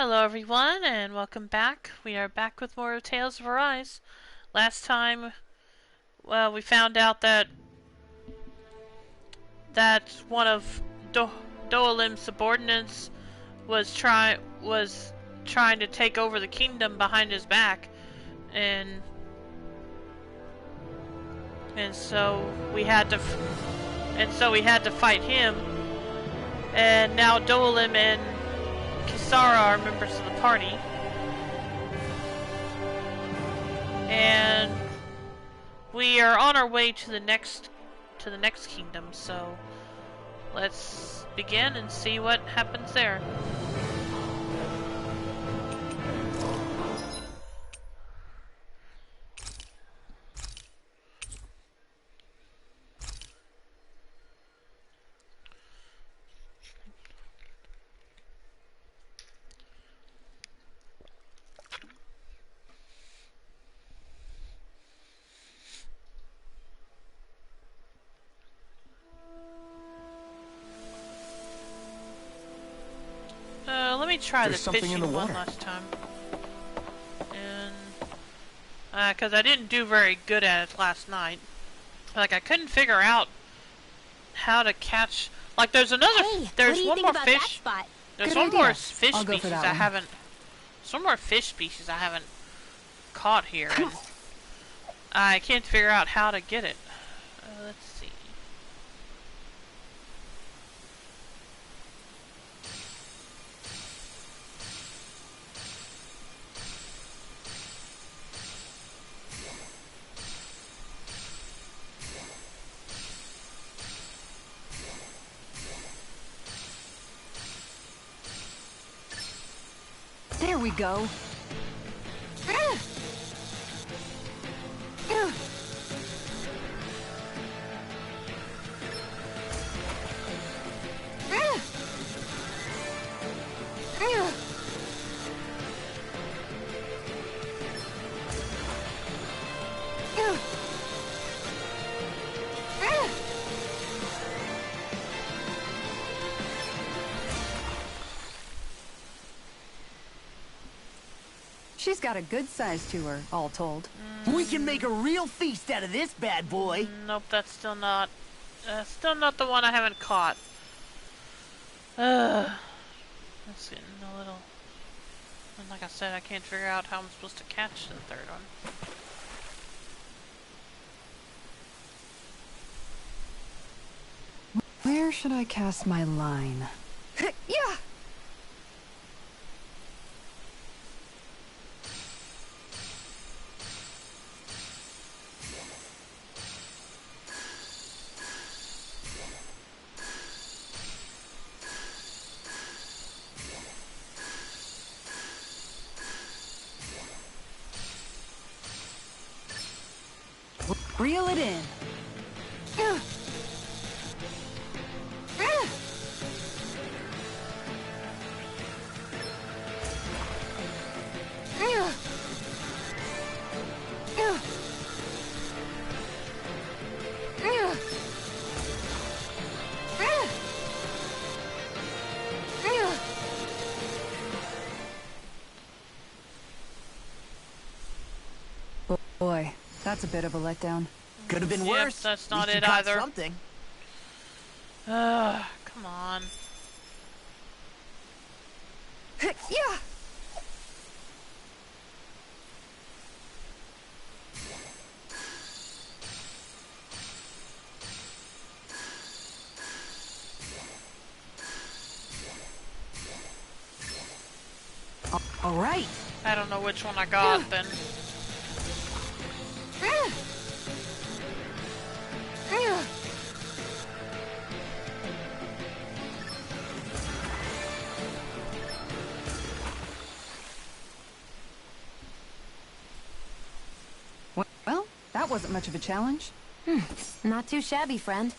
Hello everyone and welcome back. We are back with more Tales of Arise. Last time, well, we found out that one of Doelim's subordinates was trying to take over the kingdom behind his back, and so we had to fight him. And now Doelim and Kisara are members of the party. And we are on our way to the next kingdom, so let's begin and see what happens there. Let me try the fishing one last time. And, cause I didn't do very good at it last night. Like, I couldn't figure out how to catch, like, there's one more fish species I haven't caught here, and I can't figure out how to get it. Let's see. There we go. She's got a good size to her, all told. We can make a real feast out of this bad boy. Nope, that's still not the one I haven't caught. That's getting a little... And like I said, I can't figure out how I'm supposed to catch the third one. Where should I cast my line? Yeah! Reel it in. Boy, that's a bit of a letdown. Could have been worse. That's not it caught either. Something. Come on. Yeah! All right. I don't know which one I got then. Well, that wasn't much of a challenge. Not too shabby, friend.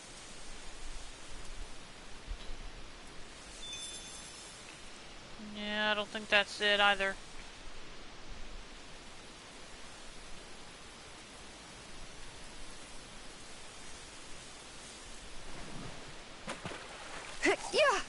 Yeah, I don't think that's it either. Yeah!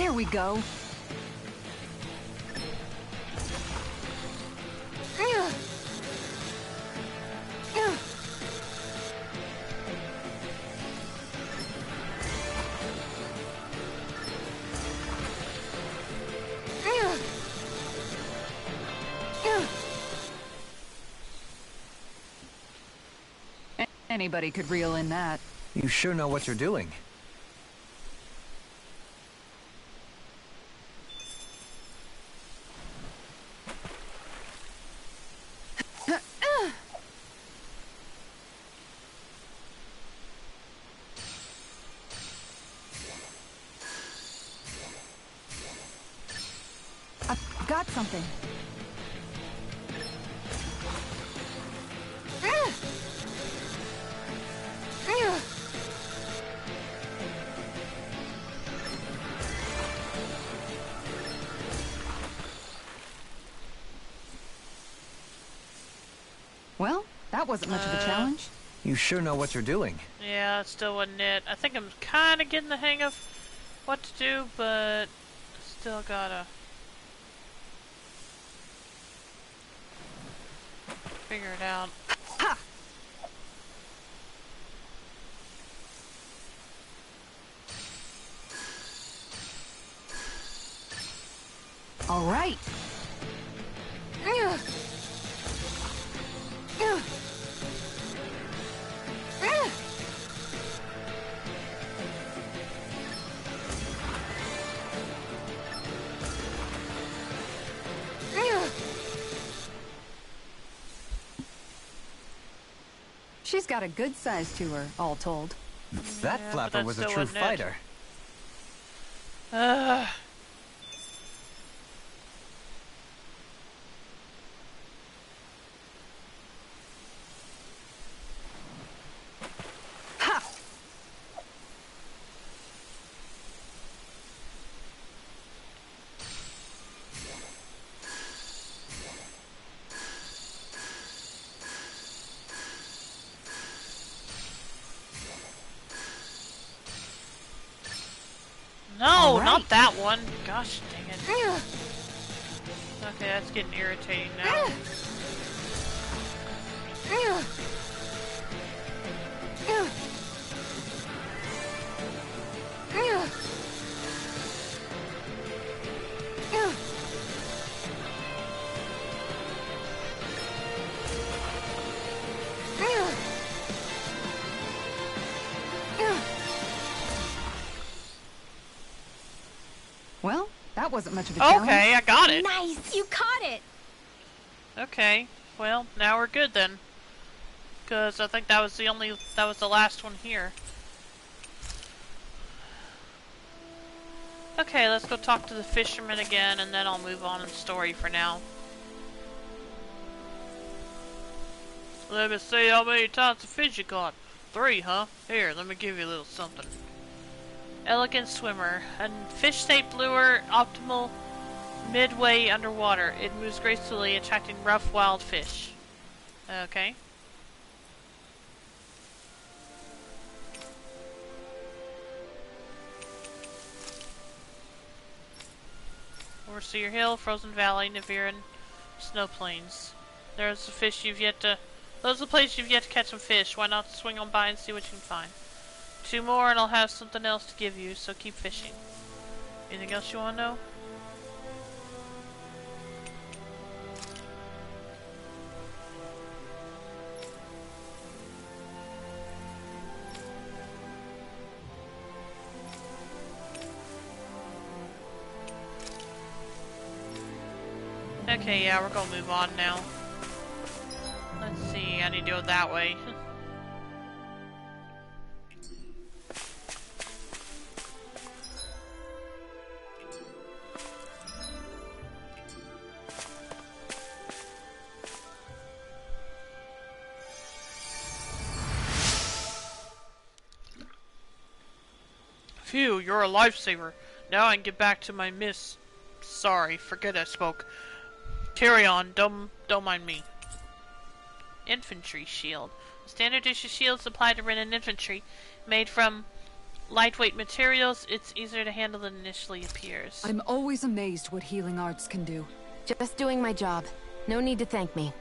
There we go. Anybody could reel in that. You sure know what you're doing. I've got something. Well, that wasn't much of a challenge. You sure know what you're doing. Yeah, it still wasn't it. I think I'm kind of getting the hang of what to do, but still gotta figure it out. Ha! All right. She's got a good size to her, all told. That Yeah, flapper but was a still true wasn't it. fighter. Ha! No, All right. not that one. Gosh dang it. Okay, that's getting irritating now. Well, that wasn't much of a challenge. Okay, I got it. Nice! You caught it! Okay, well, now we're good then. Because I think that was the last one here. Okay, let's go talk to the fisherman again, and then I'll move on in the story for now. Let me see how many types of fish you caught. 3, huh? Here, let me give you a little something. Elegant swimmer. A fish-shaped lure, optimal midway underwater. It moves gracefully, attracting rough, wild fish. Okay. Overseer Hill, Frozen Valley, Niviran, Snow Plains. There's a fish you've yet to... Those are the places you've yet to catch some fish. Why not swing on by and see what you can find? 2 more and I'll have something else to give you, so keep fishing. Anything else you want to know? Okay, yeah, we're gonna move on now. Let's see, I need to go that way. Phew, you're a lifesaver. Now I can get back to my miss. Sorry, forget I spoke. Carry on, don't mind me. Infantry shield. A standard issue shield supplied to Renan infantry, made from lightweight materials, it's easier to handle than initially appears. I'm always amazed what healing arts can do. Just doing my job. No need to thank me.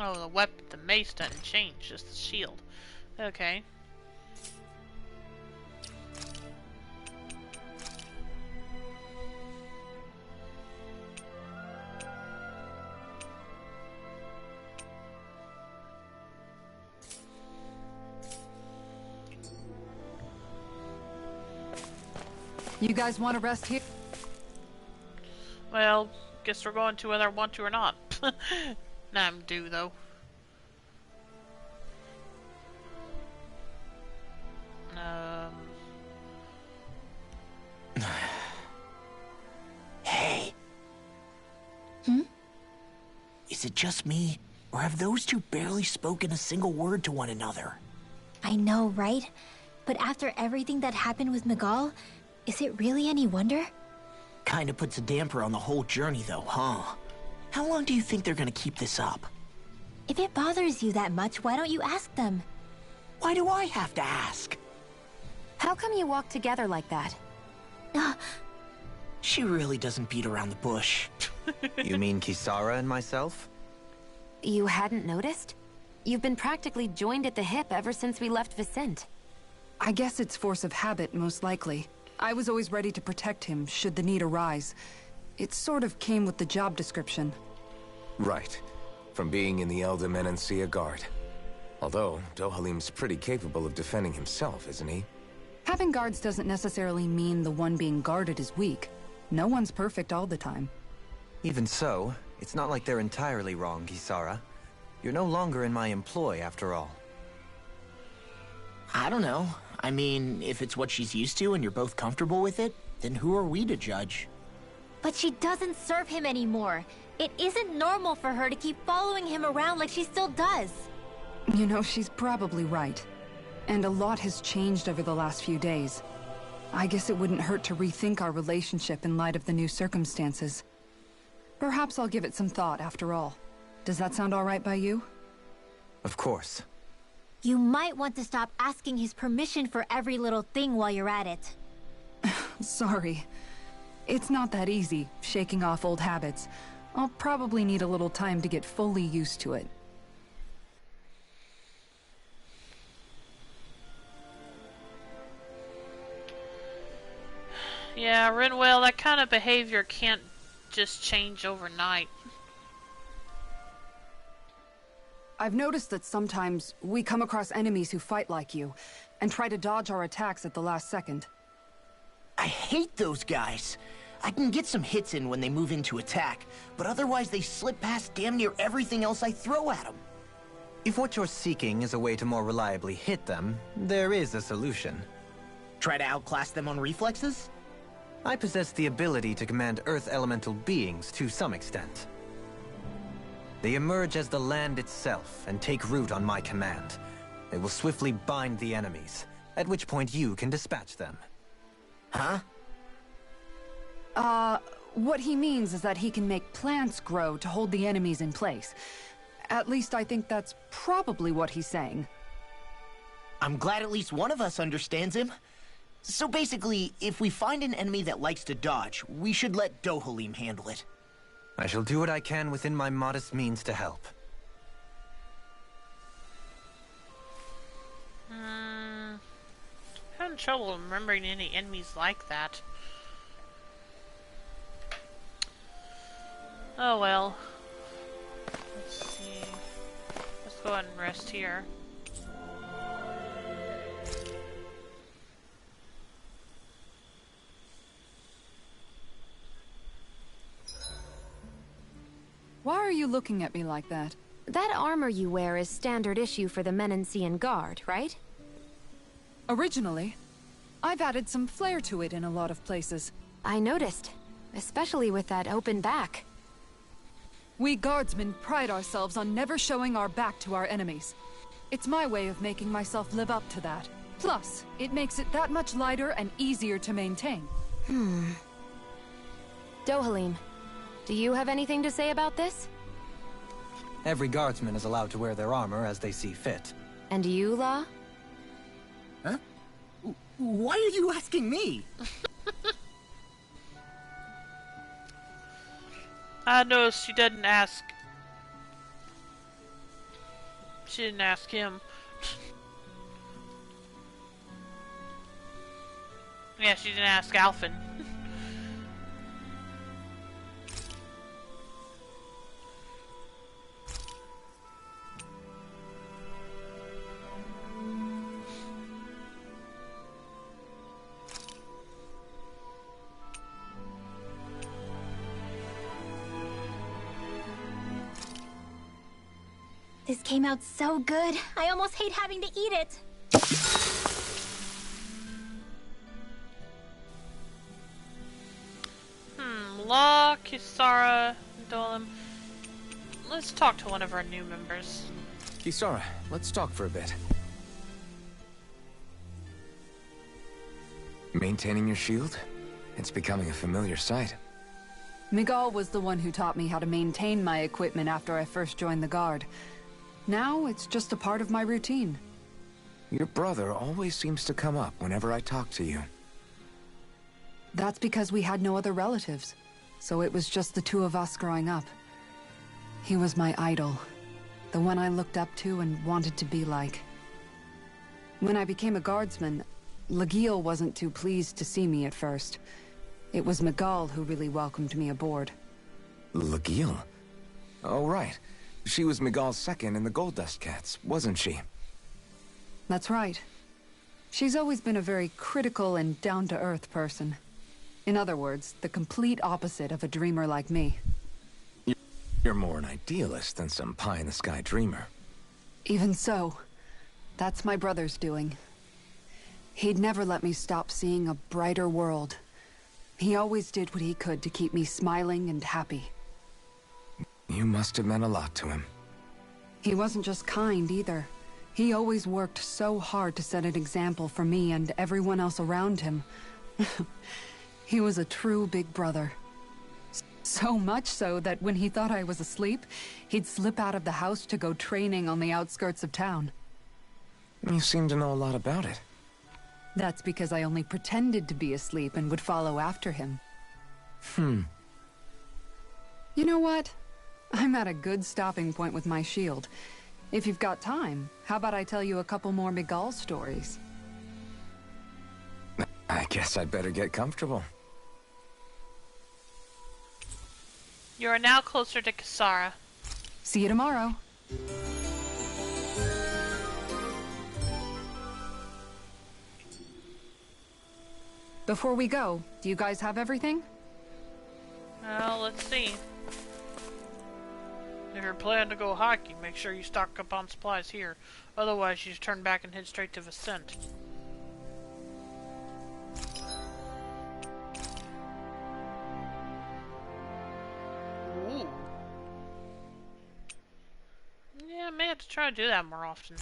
Oh, the weapon, the mace doesn't change, just the shield. Okay. You guys want to rest here? Well, guess we're going to whether I want to or not. Nah, I'm due though. Hey. Is it just me, or have those two barely spoken a single word to one another? I know, right? But after everything that happened with Miguel, is it really any wonder? Kinda puts a damper on the whole journey though, huh? How long do you think they're gonna keep this up? If it bothers you that much, why don't you ask them? Why do I have to ask? How come you walk together like that? She really doesn't beat around the bush. You mean Kisara and myself? You hadn't noticed? You've been practically joined at the hip ever since we left Vicente. I guess it's force of habit, most likely. I was always ready to protect him, should the need arise. It sort of came with the job description. Right. From being in the Elder Menancia Guard. Although, Dohalim's pretty capable of defending himself, isn't he? Having guards doesn't necessarily mean the one being guarded is weak. No one's perfect all the time. Even so, it's not like they're entirely wrong, Kisara. You're no longer in my employ, after all. I don't know. I mean, if it's what she's used to and you're both comfortable with it, then who are we to judge? But she doesn't serve him anymore. It isn't normal for her to keep following him around like she still does. You know, she's probably right. And a lot has changed over the last few days. I guess it wouldn't hurt to rethink our relationship in light of the new circumstances. Perhaps I'll give it some thought, after all. Does that sound all right by you? Of course. You might want to stop asking his permission for every little thing while you're at it. Sorry. It's not that easy, shaking off old habits. I'll probably need a little time to get fully used to it. Yeah, Rinwell, that kind of behavior can't just change overnight. I've noticed that sometimes we come across enemies who fight like you, and try to dodge our attacks at the last second. I hate those guys. I can get some hits in when they move into attack, but otherwise they slip past damn near everything else I throw at them. If what you're seeking is a way to more reliably hit them, there is a solution. Try to outclass them on reflexes? I possess the ability to command Earth elemental beings to some extent. They emerge as the land itself and take root on my command. They will swiftly bind the enemies, at which point you can dispatch them. Huh? What he means is that he can make plants grow to hold the enemies in place. At least I think that's probably what he's saying. I'm glad at least one of us understands him. So basically, if we find an enemy that likes to dodge, we should let Dohalim handle it. I shall do what I can within my modest means to help. Having trouble remembering any enemies like that. Oh well. Let's see. Let's go ahead and rest here. Why are you looking at me like that? That armor you wear is standard issue for the Menancian Guard, right? Originally. I've added some flair to it in a lot of places. I noticed, especially with that open back. We guardsmen pride ourselves on never showing our back to our enemies. It's my way of making myself live up to that. Plus, it makes it that much lighter and easier to maintain. Dohalim, do you have anything to say about this? Every guardsman is allowed to wear their armor as they see fit. And you, Law? Huh? Why are you asking me? I noticed she didn't ask. She didn't ask him. Yeah, she didn't ask Alphen. This came out so good. I almost hate having to eat it. Law, Kisara, Dohalim. Let's talk to one of our new members. Kisara, let's talk for a bit. Maintaining your shield? It's becoming a familiar sight. Miguel was the one who taught me how to maintain my equipment after I first joined the Guard. Now, it's just a part of my routine. Your brother always seems to come up whenever I talk to you. That's because we had no other relatives, so it was just the two of us growing up. He was my idol, the one I looked up to and wanted to be like. When I became a guardsman, Lagiel wasn't too pleased to see me at first. It was Miguel who really welcomed me aboard. Lagiel? Oh, right. She was Miguel's second in the Gold Dust Cats, wasn't she? That's right. She's always been a very critical and down-to-earth person. In other words, the complete opposite of a dreamer like me. You're more an idealist than some pie-in-the-sky dreamer. Even so, that's my brother's doing. He'd never let me stop seeing a brighter world. He always did what he could to keep me smiling and happy. You must have meant a lot to him. He wasn't just kind, either. He always worked so hard to set an example for me and everyone else around him. He was a true big brother. So much so that when he thought I was asleep, he'd slip out of the house to go training on the outskirts of town. You seem to know a lot about it. That's because I only pretended to be asleep and would follow after him. You know what? I'm at a good stopping point with my shield. If you've got time, how about I tell you a couple more Miguel stories? I guess I'd better get comfortable. You are now closer to Kisara. See you tomorrow. Before we go, do you guys have everything? Well, let's see. If you're planning to go hiking, make sure you stock up on supplies here. Otherwise, you just turn back and head straight to Vicent. Ooh. Yeah, I may have to try to do that more often.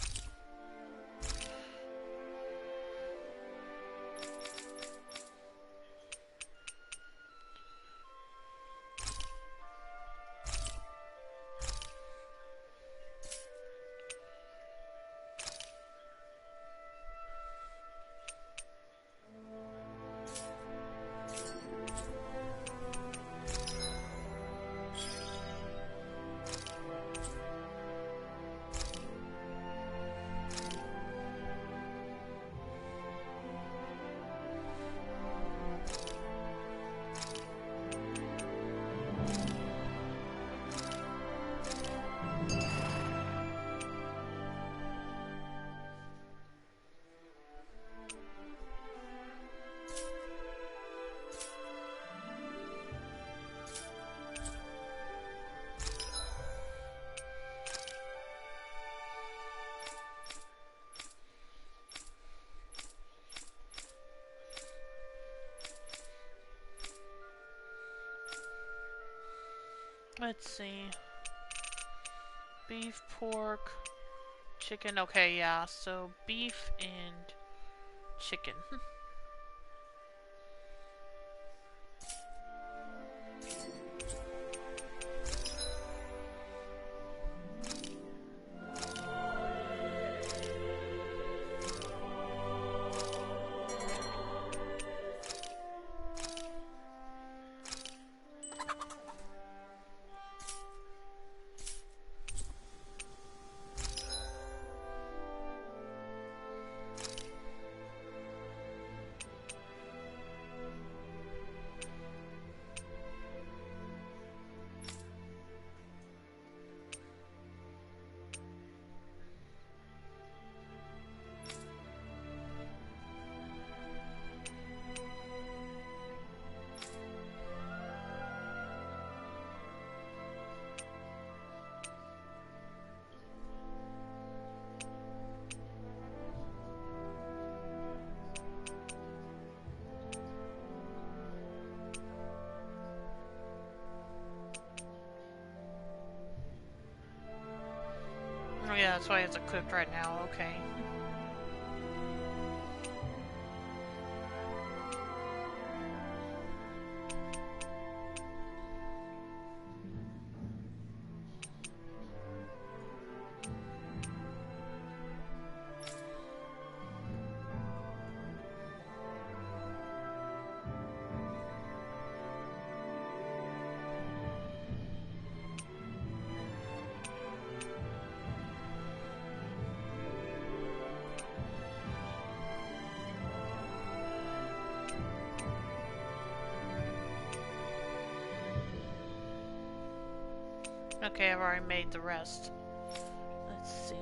Let's see. Beef, pork, chicken. Okay, yeah. So beef and chicken. Oh yeah, that's why it's equipped right now, okay. Okay, I've already made the rest. Let's see.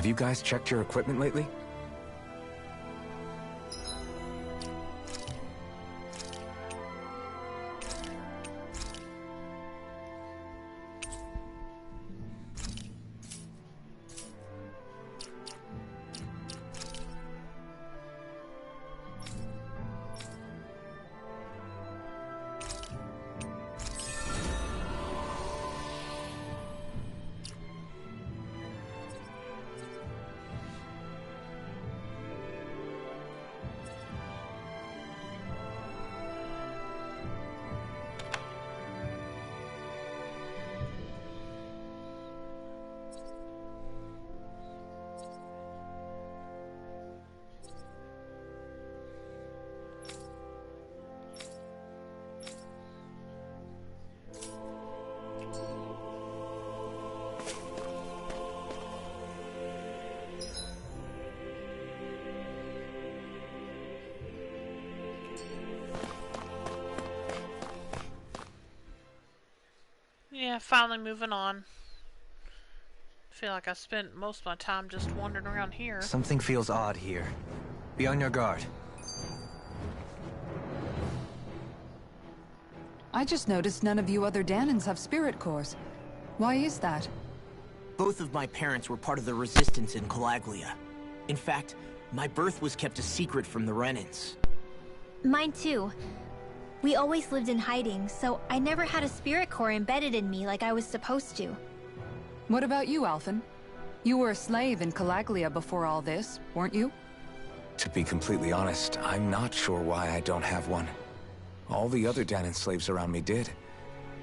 Have you guys checked your equipment lately? Yeah, finally moving on. I feel like I spent most of my time just wandering around here. Something feels odd here. Be on your guard. I just noticed none of you other Danans have spirit cores. Why is that? Both of my parents were part of the resistance in Calaglia. In fact, my birth was kept a secret from the Renans. Mine too. We always lived in hiding, so I never had a spirit core embedded in me like I was supposed to. What about you, Alphen? You were a slave in Calaglia before all this, weren't you? To be completely honest, I'm not sure why I don't have one. All the other Danan slaves around me did.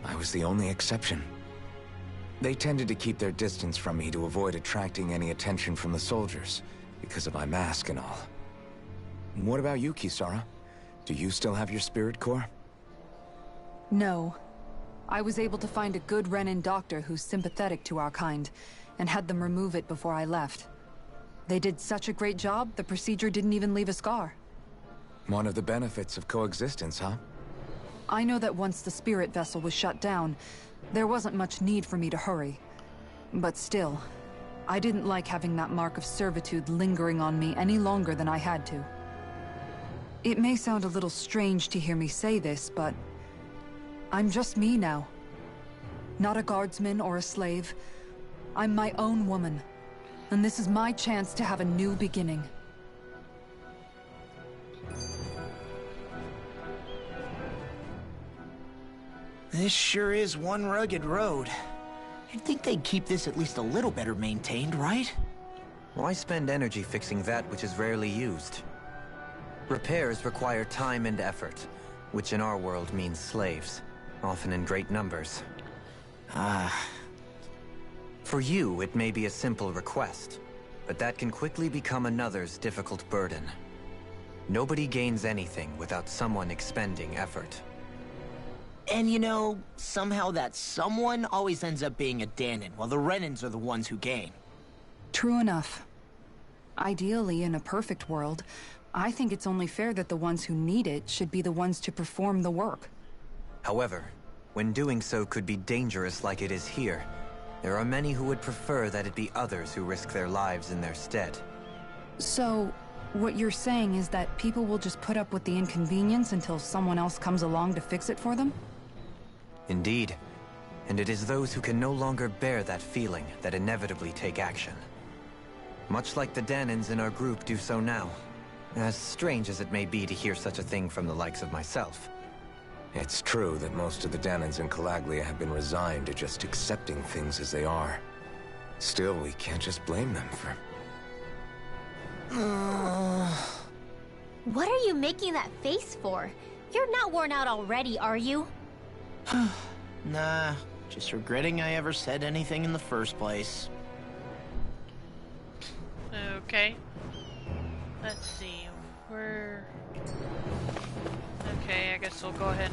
I was the only exception. They tended to keep their distance from me to avoid attracting any attention from the soldiers, because of my mask and all. What about you, Kisara? Do you still have your spirit core? No. I was able to find a good Renan doctor who's sympathetic to our kind, and had them remove it before I left. They did such a great job, the procedure didn't even leave a scar. One of the benefits of coexistence, huh? I know that once the spirit vessel was shut down, there wasn't much need for me to hurry. But still, I didn't like having that mark of servitude lingering on me any longer than I had to. It may sound a little strange to hear me say this, but I'm just me now. Not a guardsman or a slave. I'm my own woman, and this is my chance to have a new beginning. This sure is one rugged road. You'd think they'd keep this at least a little better maintained, right? Why spend energy fixing that which is rarely used? Repairs require time and effort, which in our world means slaves, often in great numbers. For you, it may be a simple request, but that can quickly become another's difficult burden. Nobody gains anything without someone expending effort. And you know, somehow that someone always ends up being a Danan, while the Renans are the ones who gain. True enough. Ideally, in a perfect world, I think it's only fair that the ones who need it should be the ones to perform the work. However, when doing so could be dangerous like it is here, there are many who would prefer that it be others who risk their lives in their stead. So, what you're saying is that people will just put up with the inconvenience until someone else comes along to fix it for them? Indeed. And it is those who can no longer bear that feeling that inevitably take action. Much like the Danans in our group do so now. As strange as it may be to hear such a thing from the likes of myself. It's true that most of the Danans in Calaglia have been resigned to just accepting things as they are. Still, we can't just blame them for... What are you making that face for? You're not worn out already, are you? Nah, just regretting I ever said anything in the first place. Okay. Let's see. Where... Okay, I guess we'll go ahead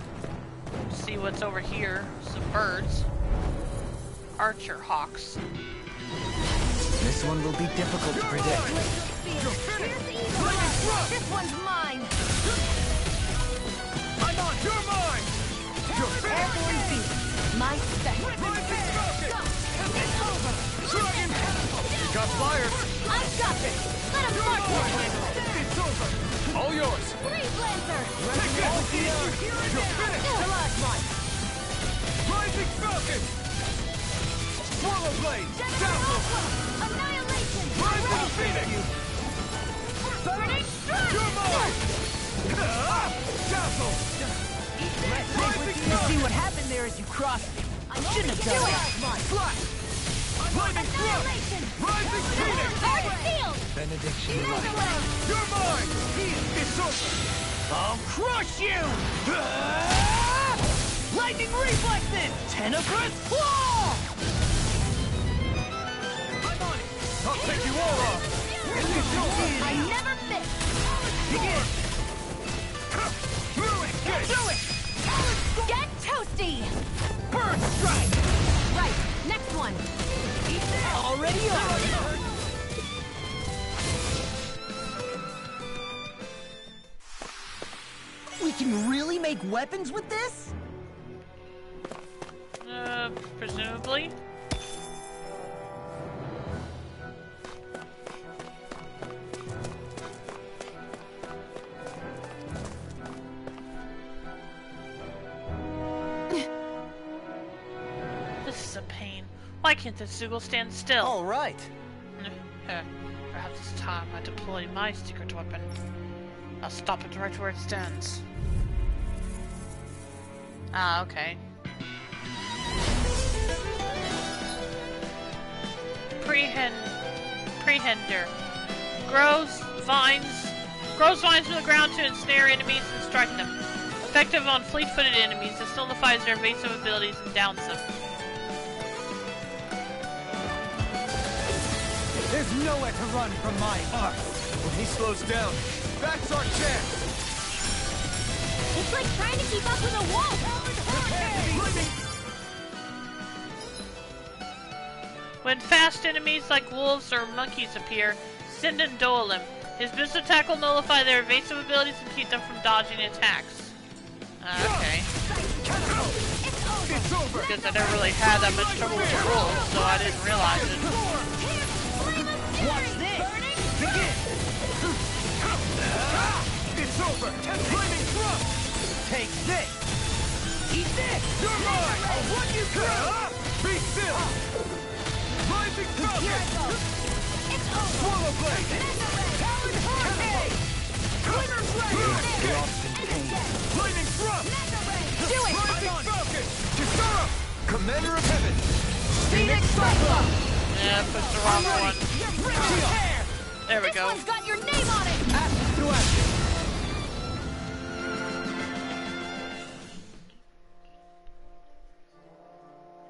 and see what's over here. Some birds. Archer hawks. This one will be difficult to predict. This one's mine! I'm on your mind! Airborne beast. My spec. It's over! Dragon! Got fire! I've got this! Let him march one! It's over! All yours! Freeze Lancer! Take it! You're finished! Plasma! Rising Falcon! Swallow Blade! Dazzle! Annihilation! Rising Phoenix! Burning Strike! You're mine! Dazzle! You see what happened there as you crossed him. I shouldn't have done that. Flash! Lightning Thrust! Annihilation! Rising Phoenix! Hard Field! Benediction Move light. away! You're mine! It's over! I'll crush you! Lightning reflexes! Tenebrous claw! I'm on it! I'll take you all off! I never miss! Begin! Do it! Get toasty! Burn strike! Right, next one! Already on! We can really make weapons with this? Presumably. This is a pain. Why can't the Zoogle stand still? All right. Perhaps it's time I deploy my secret weapon. I'll stop it right where it stands. Ah, okay. Prehender. Grows vines from the ground to ensnare enemies and strike them. Effective on fleet-footed enemies, it nullifies their evasive abilities and downs them. There's nowhere to run from my art. When he slows down, that's our chance! It's like trying to keep up with a wolf! When fast enemies like wolves or monkeys appear, send in Dohalim. His business attack will nullify their evasive abilities and keep them from dodging attacks. Okay. It's over! Because I never really had that much trouble with the rules, so I didn't realize it. Watch this! Begin! It's over! Flaming Thrust! Take this! Eat this! You're mine! I'll run you through! Be still! Rising Falcon! Swallow Blade! Catapult! Lightning Thrust! Do it! Rising Falcon! Kisara! Commander of Heaven! Phoenix Cyclone! Yeah, pushed the wrong one. There we This go. one's got your name on it! Action through action.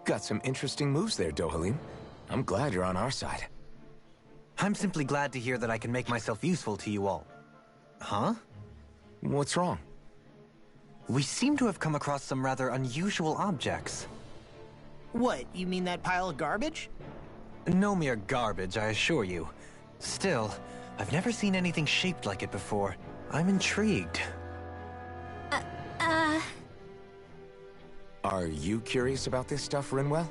Got some interesting moves there, Dohalim. I'm glad you're on our side. I'm simply glad to hear that I can make myself useful to you all. Huh? What's wrong? We seem to have come across some rather unusual objects. What, you mean that pile of garbage? No mere garbage, I assure you. Still, I've never seen anything shaped like it before. I'm intrigued. Are you curious about this stuff, Rinwell?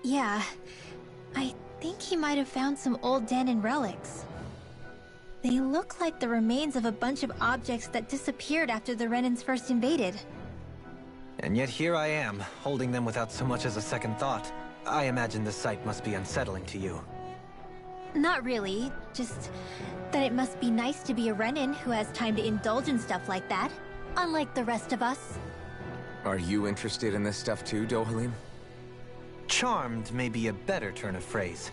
Yeah. I think he might have found some old Dahnan relics. They look like the remains of a bunch of objects that disappeared after the Renans first invaded. And yet here I am, holding them without so much as a second thought. I imagine the sight must be unsettling to you. Not really, just that it must be nice to be a Renan who has time to indulge in stuff like that, unlike the rest of us. Are you interested in this stuff too, Dohalim? Charmed may be a better turn of phrase.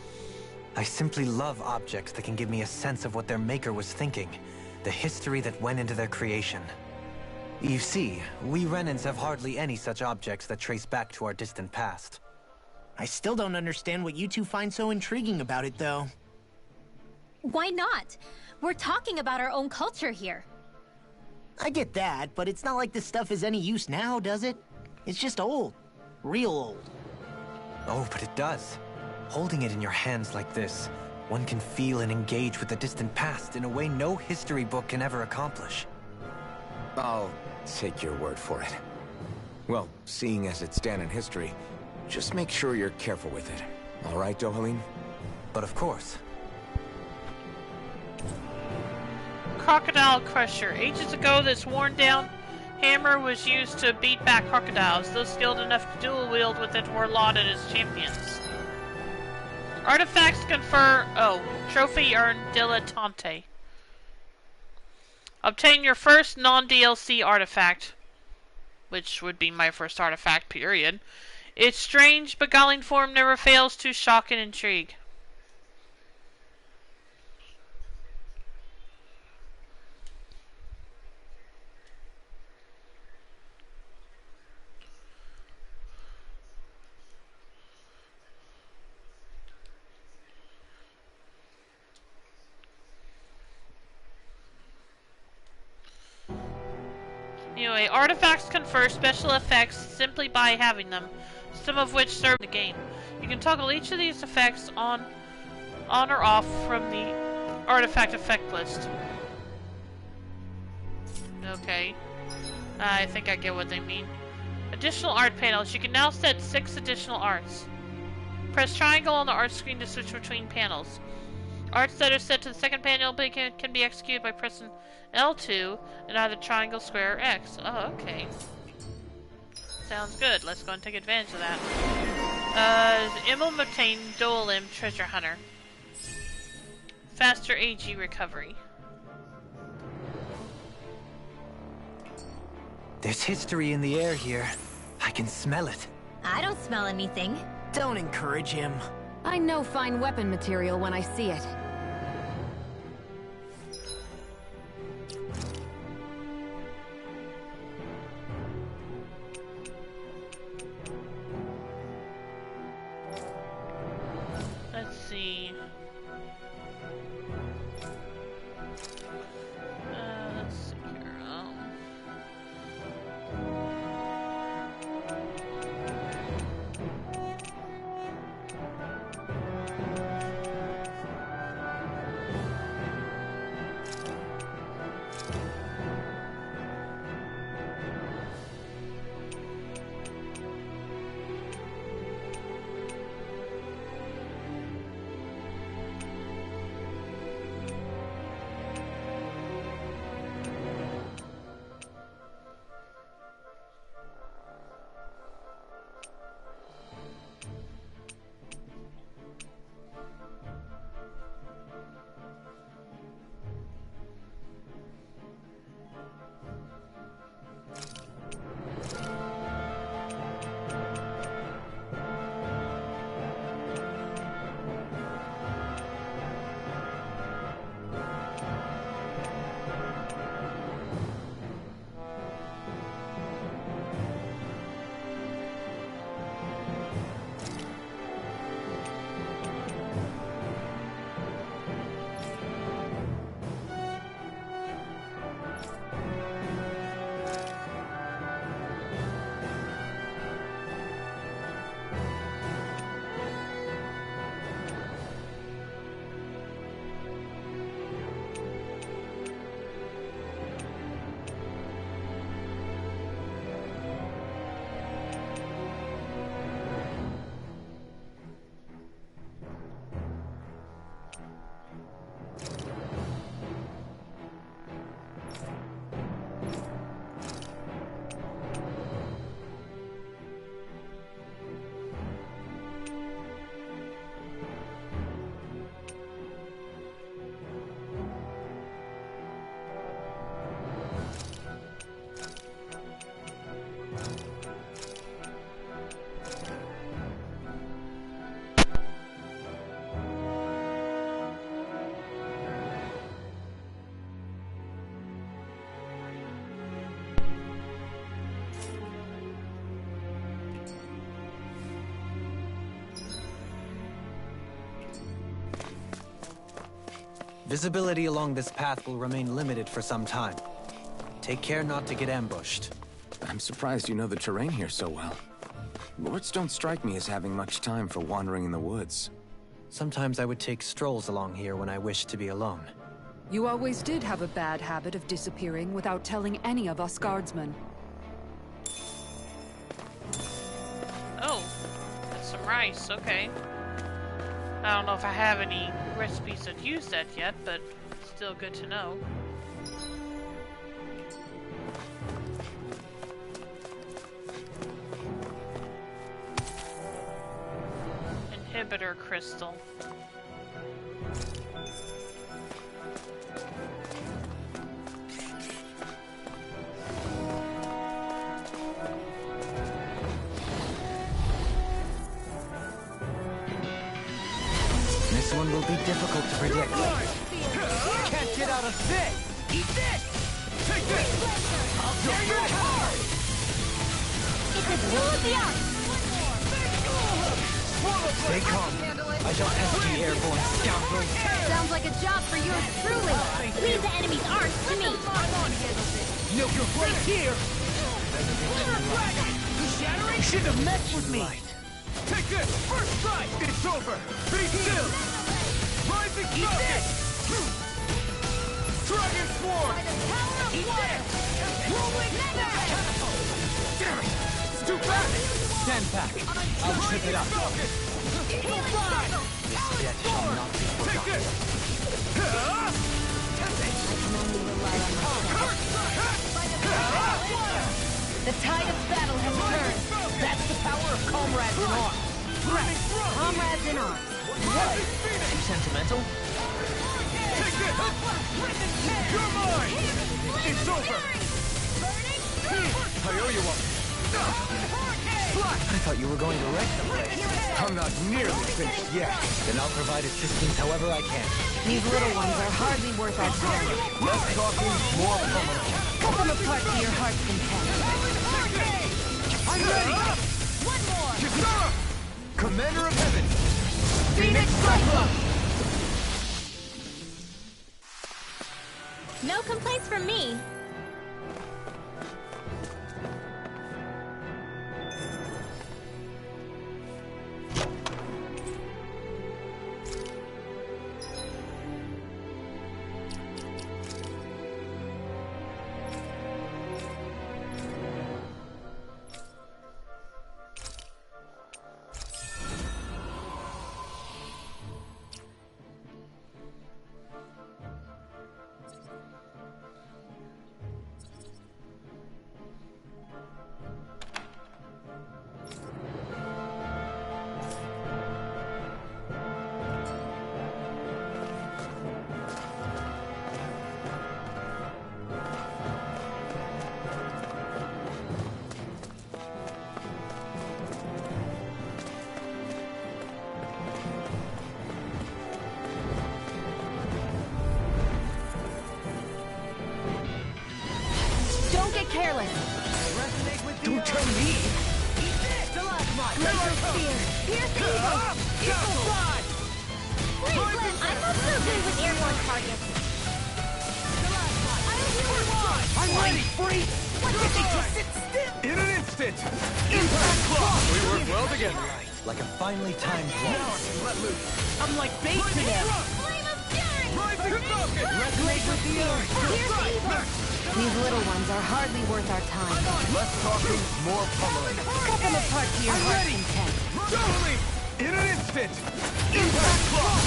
I simply love objects that can give me a sense of what their maker was thinking, the history that went into their creation. You see, we Renans have hardly any such objects that trace back to our distant past. I still don't understand what you two find so intriguing about it, though. Why not? We're talking about our own culture here. I get that, but it's not like this stuff is any use now, does it? It's just old. Real old. Oh, but it does. Holding it in your hands like this, one can feel and engage with the distant past in a way no history book can ever accomplish. I'll take your word for it. Well, seeing as it's Dahnan history, just make sure you're careful with it. All right, Dohalim? But of course. Crocodile Crusher. Ages ago, this worn-down hammer was used to beat back crocodiles. Those skilled enough to dual-wield with it were lauded as champions. Artifacts confer... Oh, trophy earned Dilettante. Obtain your first non-DLC artifact, which would be my first artifact, period. Its strange, beguiling form never fails to shock and intrigue. Anyway, artifacts confer special effects simply by having them, some of which serve the game. You can toggle each of these effects on or off from the artifact effect list. Okay. I think I get what they mean. Additional art panels. You can now set 6 additional arts. Press triangle on the art screen to switch between panels. Arts that are set to the second panel can be executed by pressing L2 and either triangle, square, or X. Oh, okay. Sounds good. Let's go and take advantage of that. Immelmutane Dohalim Treasure Hunter. Faster AG recovery. There's history in the air here. I can smell it. I don't smell anything. Don't encourage him. I know fine weapon material when I see it. Let's see. Let's see here. Visibility along this path will remain limited for some time. Take care not to get ambushed. I'm surprised you know the terrain here so well. Lords don't strike me as having much time for wandering in the woods. Sometimes I would take strolls along here when I wished to be alone. You always did have a bad habit of disappearing without telling any of us guardsmen. Oh, that's some rice, okay. I don't know if I have any recipes that use that yet, but still good to know. Inhibitor crystal. This one will be difficult to predict. Can't get out of this! Eat this! Take this! I'll tear you apart! It's a tool of the arts! Stay calm. I shall SG airborne scoundrel. Sounds like a job for yours truly. Leave the enemy's arts to me. Know your place here! You shouldn't have messed with me! Take this! First strike! It's over! Be still! Rising Eat Dragon Sword! Eat this! Rolling Damn it! It's too fast! Stand back! I'll trip it up! Equal side! Yet shall not be forgotten. Take this! The tide of battle has turned. That's the power of comrades in arms! Comrades in arms. What? Too sentimental? Take this! You're mine! It's over! I owe you one! I thought you were going to wreck the place. I'm not nearly finished yet. Then I'll provide assistance however I can. These little ones are hardly worth our time. Less talking, more pummeling. Cut them apart to your heart's content. I'm ready! One more. Kisara! Commander of Heaven! Phoenix Cyclops! No complaints from me. Careless. Don't tell me! Laser spear. Pierce evil. Equal side! Please, Liz, I'm not so good with airborne targets. I'm ready! Free! What did they just sit still? In an instant! Impact clock! We work well together. Like a finely timed Now waltz. I can let loose. I'm like bait to them. Flame of fury! Rising focus! Resonate with the earth! Pierce evil. These little ones are hardly worth our time. Less talking, more pummeling. Cut them apart to your I'm heart's ready. content. Totally! In an instant! Impact clock!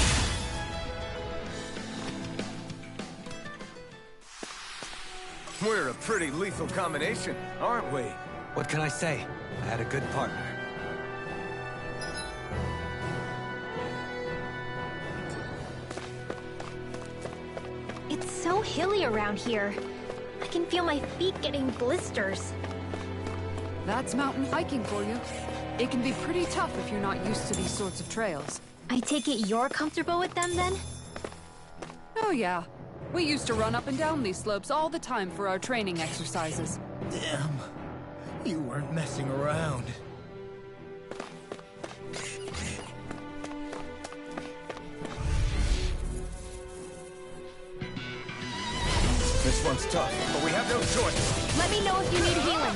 We're a pretty lethal combination, aren't we? What can I say? I had a good partner. It's so hilly around here. I can feel my feet getting blisters. That's mountain hiking for you. It can be pretty tough if you're not used to these sorts of trails. I take it you're comfortable with them then? Oh yeah. We used to run up and down these slopes all the time for our training exercises. Damn. You weren't messing around. This one's tough, but we have no choice. Let me know if you need healing.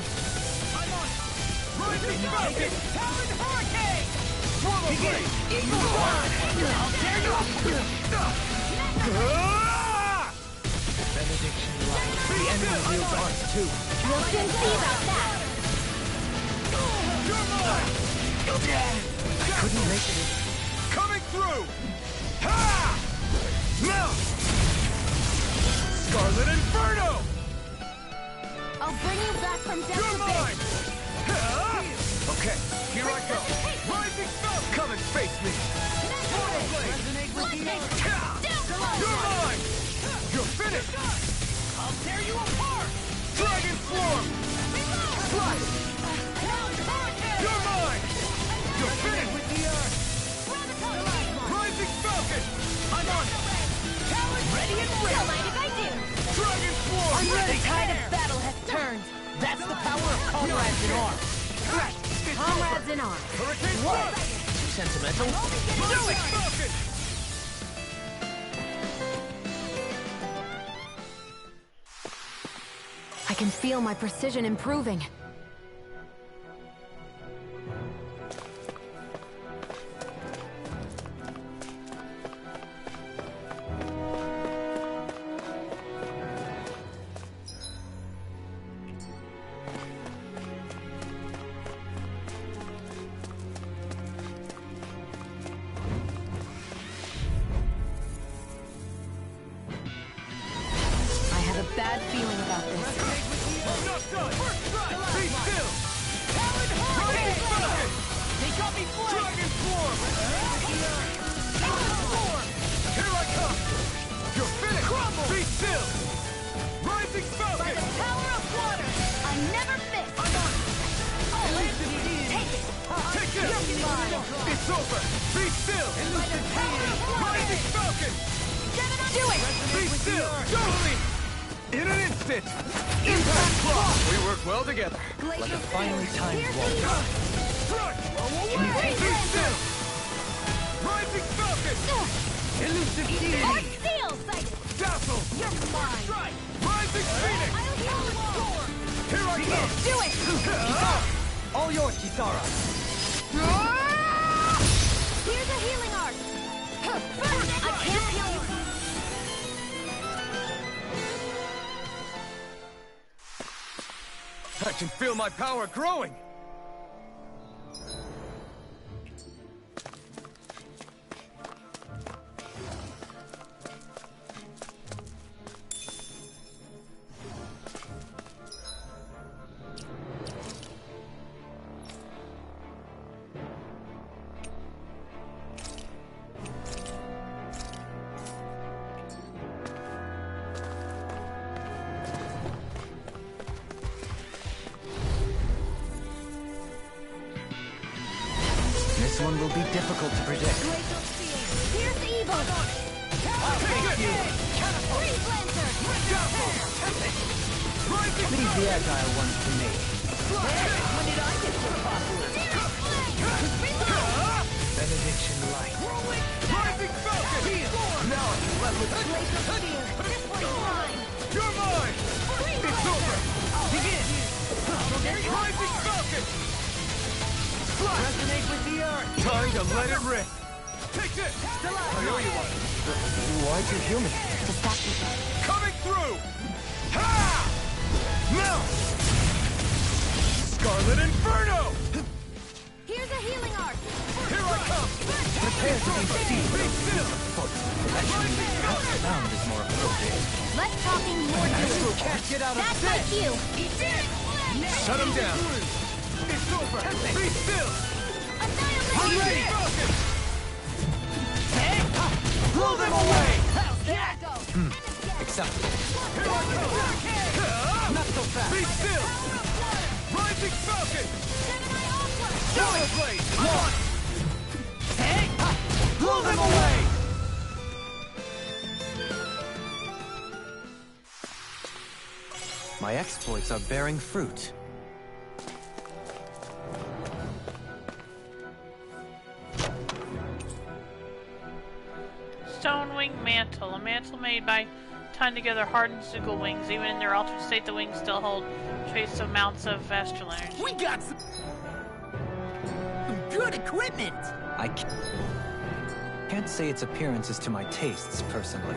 Rising focus! Talon Hurricane! Swallow Blade! Equal Side! I'll tear you up! Benediction lies. The enemy wields arts too. We'll soon see about that. You're mine! I couldn't make it. Coming through! Ha! Now! Scarlet Inferno! I'll bring you back from death. You're mine! Ha! Okay, here I go. Rising Falcon! Come and face me! Resonate with the earth. You're mine! You're finished! I'll tear you apart. Dragon Swarm! Flash! You're mine! You're finished! With the earth. Rising Falcon! I'm on it. Ready and ready. Don't mind if I do. Dragon Swarm! The tide of battle has turned. That's the power of comrades in arms. Comrades in arms. Hurricane What? Blast! Sentimental? Rising Falcon! I can feel my precision improving. I have a bad feeling about this. I'm not done! Be still! Rising Falcon! They got me flanked. Dragon Swarm! Here I come! You're finished! Crumble! Be still! Rising By Falcon! the power of water, I never miss. I'm on it! Oh, take it. Take this! You're mine. It's over! Be still! By the power of water. Rising Falcon! Do it. Be still! Don't leave! In an instant! Impact Claw! We work well together. Like a finely timed Here's walk. evil. Be still! Rising Falcon! Elusive Arc Seal sighted. Dazzle! You're mine. Rising Phoenix! I'll heal the storm. Here I come! Do it. All yours, Kisara! Here's a healing arc. I can't heal you. I can feel my power growing! This one will be difficult to predict. Here's evil. Take it! Freeze Lancer. Rising Leave the agile ones to me. When did I get so popular? Benediction light. Rising Falcon! Now I'm left with This one's mine. You're mine! It's over! Begin. Rising Falcon! Resonate with the earth. Time to let it rip! Take this! I owe you one. Why'd you heal me? Coming through! Ha! Now! Scarlet Inferno! Here's a healing arc. Here I come! Prepare to be steamed. Be still! Actually, that sound is more appropriate. Less talking, more doing. You can't get out of That's bed! my cue. Shut him down! It's over! Be still! Annihilate. Falcon! Blow them away! Here I go. Acceptable. Here I come! Not so fast. Be still! Rising Falcon! Gemini Aqua. Shower Blade! Launch! Blow them away! My exploits are bearing fruit. Stonewing Mantle. A mantle made by tying together hardened Zugal wings. Even in their altered state, the wings still hold trace amounts of astral energy. We got some good equipment. I can't say its appearance is to my tastes, personally.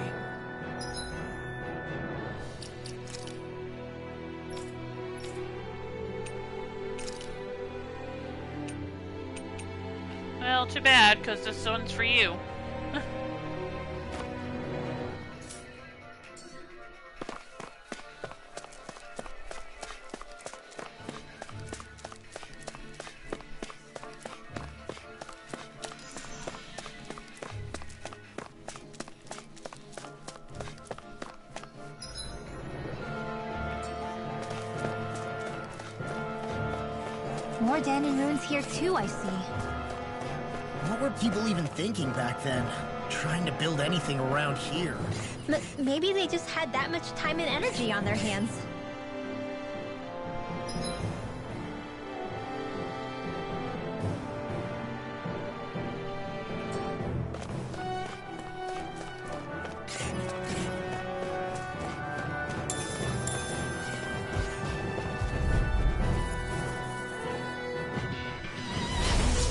Well, Well, too bad, because this one's for you. More Danon ruins here too, I see. What were people even thinking back then? Trying to build anything around here. Maybe they just had that much time and energy on their hands.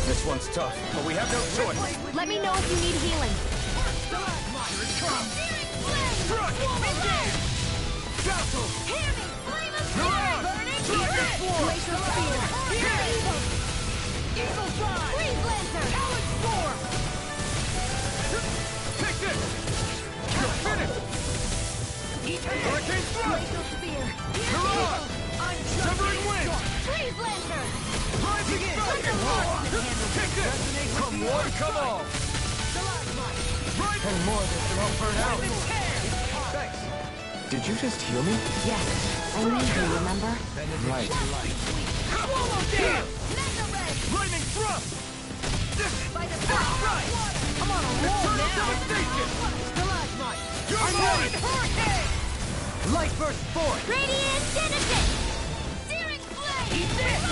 This one's tough, but we have no choice. Let me know if you need healing. Glacial Spear. Eagle Fly. Freeze Lancer. Alex Storm. Take this! You're finished! Hurricane Thrust! Glacial Spear. Mirage! Severing Wind! Freeze Lancer. Rising Falcon! Take this! Come one, come all! And more that won't burn out! Thanks! Did you just heal me? Yes, I need you, remember? Right. Swallow Dance! Lightning Thrust! By the Right! I'm on a roll Eternal now. Devastation! Stalagmite. You're mine! Hurricane. Light Burst Force! Radiant Genesis! Searing Blade! Eat this.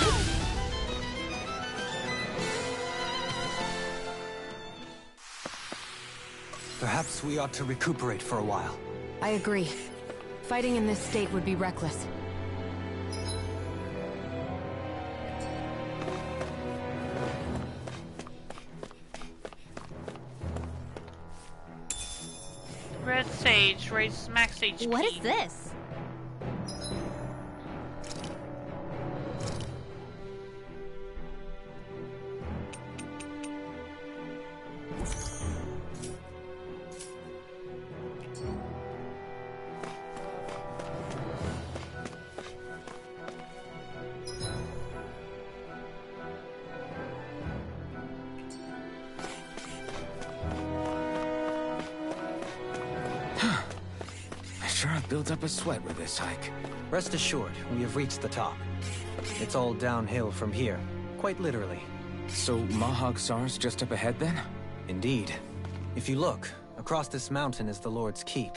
Perhaps we ought to recuperate for a while. I agree. Fighting in this state would be reckless. Red Sage raises max HP. What is this? Sure have built up a sweat with this hike. Rest assured, we have reached the top. It's all downhill from here, quite literally. So Mahag Sar's just up ahead then? Indeed. If you look, across this mountain is the Lord's Keep.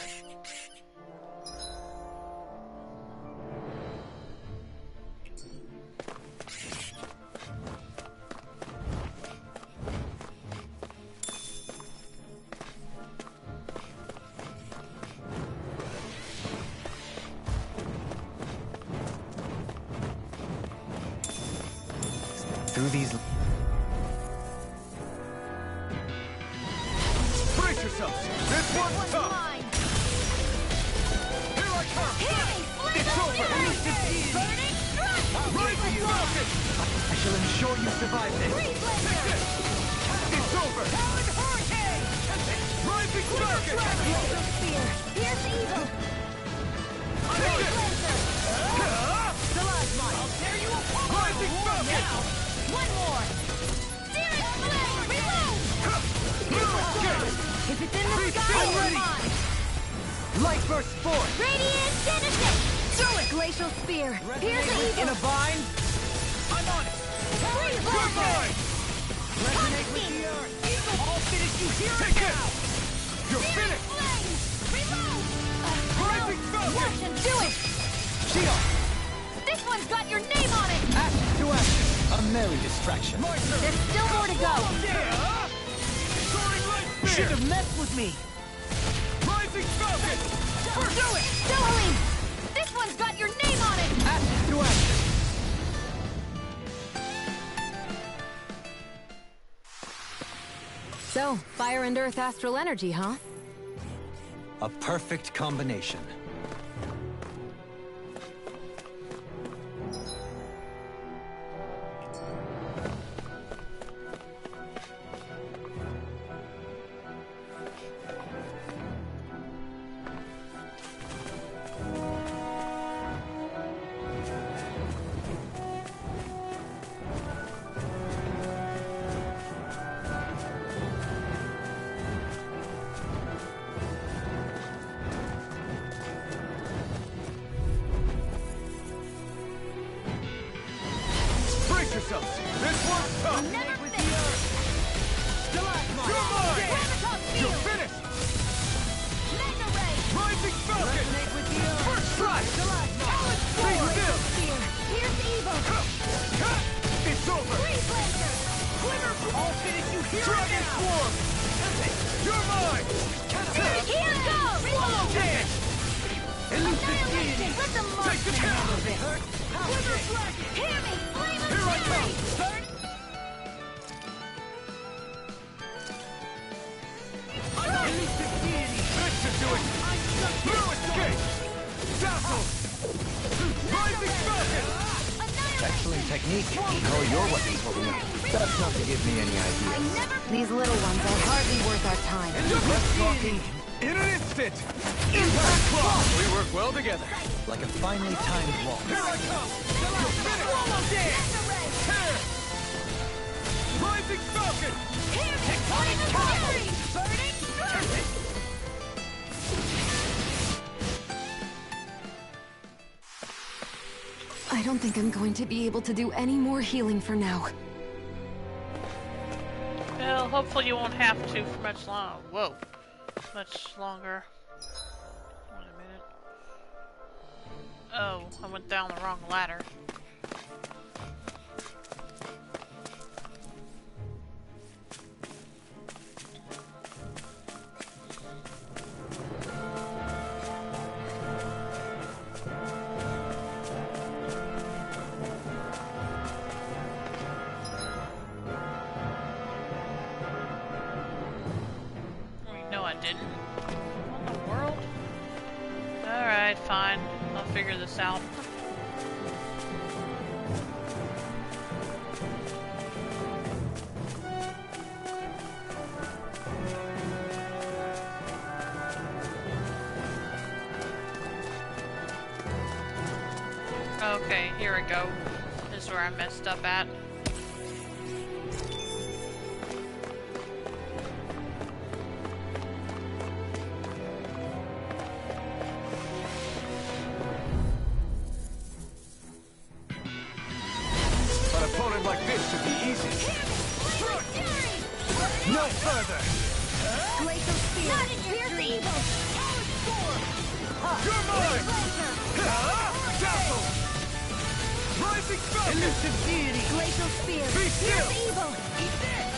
Through these... Brace yourselves! This one's tough! Mine. Here I come! It's over! Burning Strike. Rising Falcon! I shall ensure you survive this. Freeze Lancer. It's over! Talon Hurricane. Rising Falcon! Glacial Spear. Pierce Eagle. Freeze Lancer. Stalagmite. I'll tear you apart. Rising Falcon! One more. Searing Blade. Reload. If it's in the sky, I'm it's ready. mine. Light Burst Force! Radiant Genesis! Throw it. Glacial Spear. Pierce Eagle. In a bind? I'm on it! Freeze Good Lancer. mind! Resonate with the earth. Eagle. I'll finish you here Take and it! now. You're finished! Reload. Rising Falcon! Watch and do it. Shield! This one's got your name on it. Ashes to ashes! A merry distraction. There's still more to go. Yeah! Soaring Light Spear! Should have messed with me. Rising Falcon! Do it. Dohalim. This one's got your name on it. Ashes to ashes! So, fire and earth astral energy, huh? A perfect combination. Brace yourselves. This one's tough. Never With miss. the earth. Stalagmite. You're mine. You're finished. Mega Ray. Rising Falcon. With the earth. First strike. Stalagmite. Stay still. Spear. Here's evil. It's over. Freeze Lancer. Quiver. I'll finish you here. Dragon Swarm. You're mine. Here goes. Swallow Dance. Annihilation. Let them march. Take the count. Quiver Dragon. Hear me. Flame of Here I Fury. come. Elusive Deity. That should do it. No escape. Dazzle. Rising Falcon. Excellent technique. How are your weapons holding up? That's not to give me any idea. These little ones are hardly worth our time. Less talking. In an instant. Impact Claw. We work well together. Like a finely timed waltz. Here I come. Swallow Dance. Tear. Rising Falcon. Here Flame of Fury. Burning Dragon. I don't think I'm going to be able to do any more healing for now. Well, hopefully you won't have to for much long. Whoa, much longer. Wait a minute. Oh, I went down the wrong ladder. Fine, I'll figure this out. Okay, here we go. This is where I messed up at. No further! Glacial Spear! Not in your dreams! You're mine! Dazzle! Rising Falcon! Elusive Deity! Glacial Spear! Be still! Here's evil! Eat this!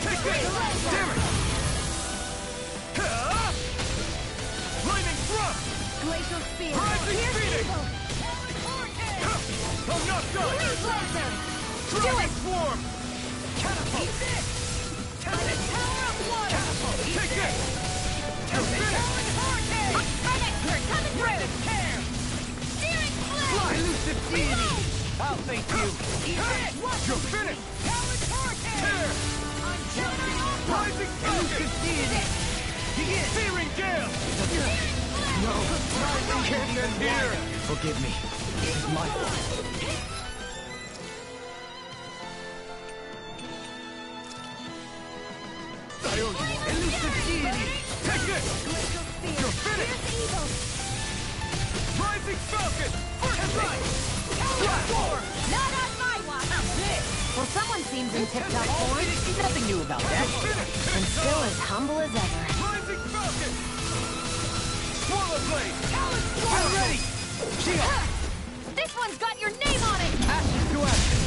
Take this! Damn it! Lightning Thrust! Glacial Spear! Rising Here's Phoenix! evil! I'm not done! Freeze Lancer! Dragon Swarm! Catapult! Eat this! Tower of Water! Catapult! Take this! You're finished! Unexpert coming through! Steering Flame! Fly, elusive deity! I'll thank you! You're finished! Tear! Rising elusive deity! Searing Gale! No! Can't end here! Forgive me. This is my fault. Elusive deity! Take this! You're finished! Rising Falcon! First strike! Not on my watch! Well, someone seems in tip-top form. Nothing new about that. And still as humble as ever. Rising Falcon! Swallow Blade! I'm ready! Shield! This one's got your name on it! Ashes to ashes!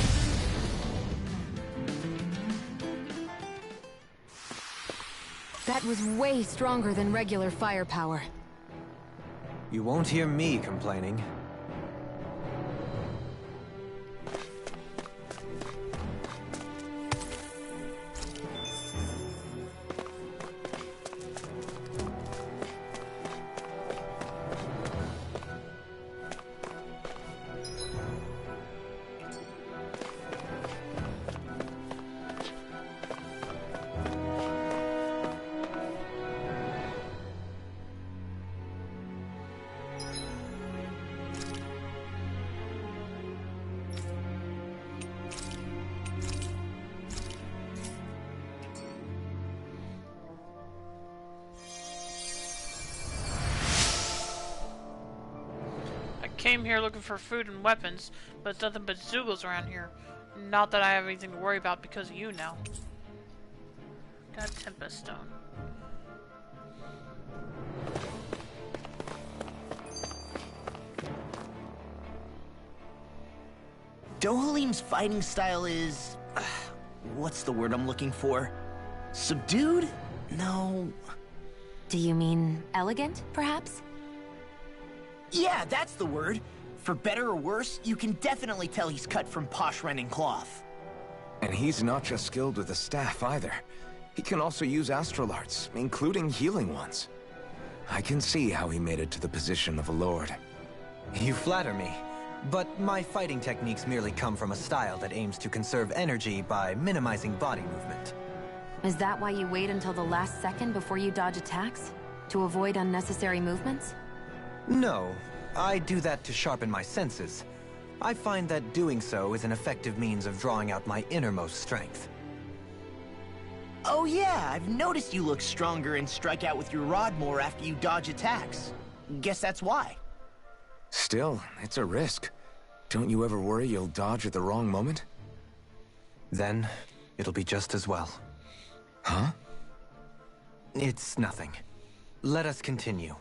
That was way stronger than regular firepower. You won't hear me complaining. Came here looking for food and weapons, but it's nothing but Zeugles around here. Not that I have anything to worry about because of you now. Got Tempest Stone. Dohalim's fighting style is... what's the word I'm looking for? Subdued? No... Do you mean elegant, perhaps? Yeah, that's the word. For better or worse, you can definitely tell he's cut from posh Renin cloth. And he's not just skilled with the staff either. He can also use astral arts, including healing ones. I can see how he made it to the position of a lord. You flatter me, but my fighting techniques merely come from a style that aims to conserve energy by minimizing body movement. Is that why you wait until the last second before you dodge attacks? To avoid unnecessary movements? No, I do that to sharpen my senses. I find that doing so is an effective means of drawing out my innermost strength. Oh yeah, I've noticed you look stronger and strike out with your rod more after you dodge attacks. Guess that's why. Still, it's a risk. Don't you ever worry you'll dodge at the wrong moment? Then, it'll be just as well. Huh? It's nothing. Let us continue.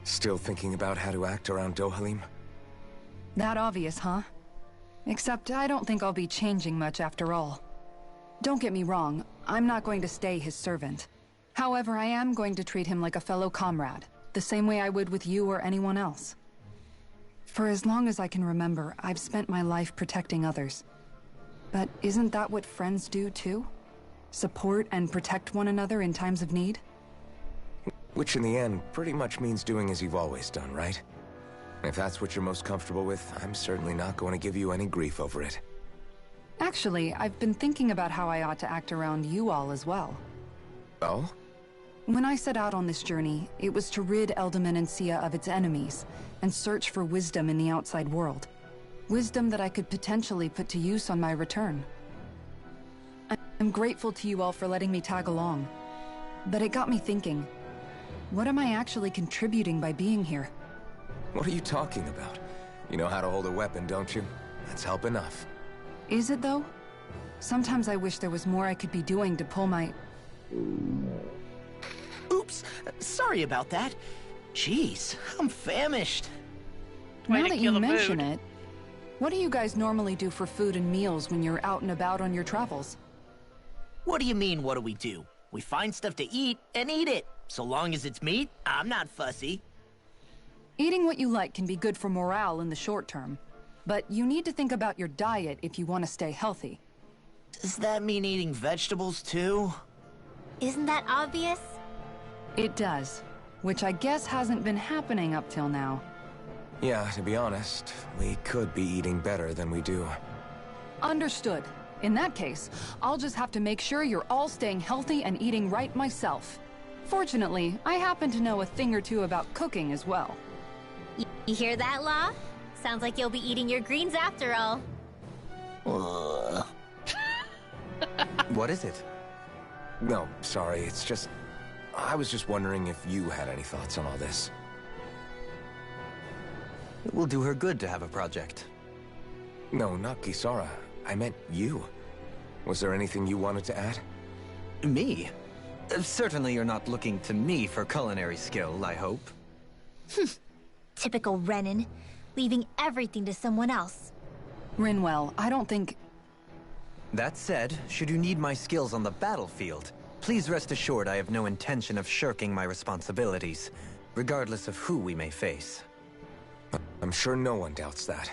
Still thinking about how to act around Dohalim? That obvious, huh? Except I don't think I'll be changing much after all. Don't get me wrong, I'm not going to stay his servant. However, I am going to treat him like a fellow comrade, the same way I would with you or anyone else. For as long as I can remember, I've spent my life protecting others. But isn't that what friends do too? Support and protect one another in times of need? Which in the end pretty much means doing as you've always done, right? If that's what you're most comfortable with, I'm certainly not going to give you any grief over it. Actually, I've been thinking about how I ought to act around you all as well. Oh? When I set out on this journey, it was to rid Eldaman and Sia of its enemies, and search for wisdom in the outside world. Wisdom that I could potentially put to use on my return. I'm grateful to you all for letting me tag along. But it got me thinking, what am I actually contributing by being here? What are you talking about? You know how to hold a weapon, don't you? That's help enough. Is it though? Sometimes I wish there was more I could be doing to pull my... Oops, sorry about that. Jeez, I'm famished. Now that you mention it, what do you guys normally do for food and meals when you're out and about on your travels? What do you mean, what do we do? We find stuff to eat and eat it. So long as it's meat, I'm not fussy. Eating what you like can be good for morale in the short term, but you need to think about your diet if you want to stay healthy. Does that mean eating vegetables too? Isn't that obvious? It does, which I guess hasn't been happening up till now. Yeah, to be honest, we could be eating better than we do. Understood. In that case, I'll just have to make sure you're all staying healthy and eating right myself. Fortunately, I happen to know a thing or two about cooking as well. You hear that, Law? Sounds like you'll be eating your greens after all. What is it? No, sorry, it's just... I was just wondering if you had any thoughts on all this. It will do her good to have a project. No, not Kisara. I meant you. Was there anything you wanted to add? Me? Certainly you're not looking to me for culinary skill, I hope. Typical Renan, leaving everything to someone else. Rinwell, I don't think... That said, should you need my skills on the battlefield, please rest assured I have no intention of shirking my responsibilities, regardless of who we may face. I'm sure no one doubts that.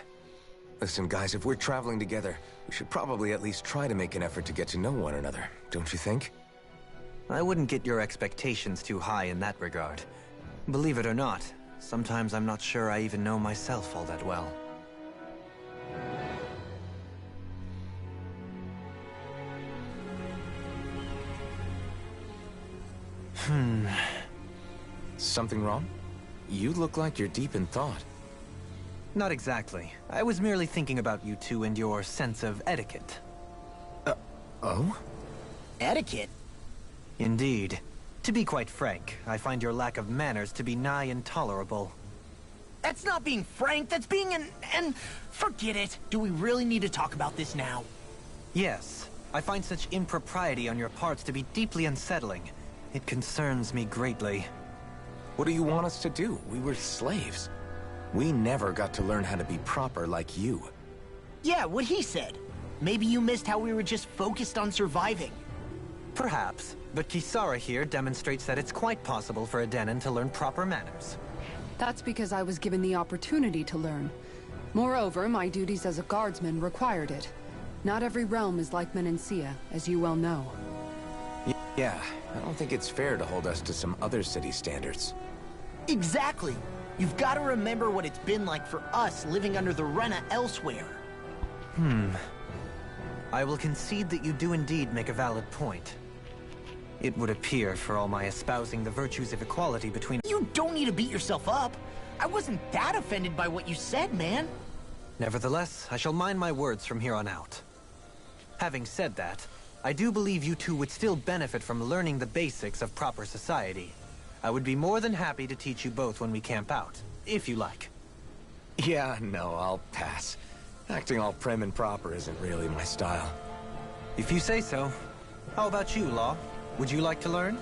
Listen, guys, if we're traveling together, we should probably at least try to make an effort to get to know one another, don't you think? I wouldn't get your expectations too high in that regard. Believe it or not, sometimes I'm not sure I even know myself all that well. Something wrong? You look like you're deep in thought. Not exactly. I was merely thinking about you two and your sense of etiquette. Oh? Etiquette? Indeed. To be quite frank, I find your lack of manners to be nigh intolerable. That's not being frank, that's being and forget it. Do we really need to talk about this now? Yes. I find such impropriety on your parts to be deeply unsettling. It concerns me greatly. What do you want us to do? We were slaves. We never got to learn how to be proper like you. Yeah, what he said. Maybe you missed how we were just focused on surviving. Perhaps, but Kisara here demonstrates that it's quite possible for a Denon to learn proper manners. That's because I was given the opportunity to learn. Moreover, my duties as a guardsman required it. Not every realm is like Menancia, as you well know. Yeah, I don't think it's fair to hold us to some other city standards. Exactly. You've got to remember what it's been like for us living under the Rena elsewhere. I will concede that you do indeed make a valid point. It would appear, for all my espousing the virtues of equality between... You don't need to beat yourself up. I wasn't that offended by what you said, man. Nevertheless, I shall mind my words from here on out. Having said that, I do believe you two would still benefit from learning the basics of proper society. I would be more than happy to teach you both when we camp out, if you like. Yeah, no, I'll pass. Acting all prim and proper isn't really my style. If you say so. How about you, Law? Would you like to learn?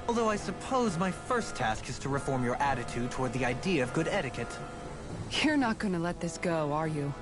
Although I suppose my first task is to reform your attitude toward the idea of good etiquette. You're not gonna let this go, are you?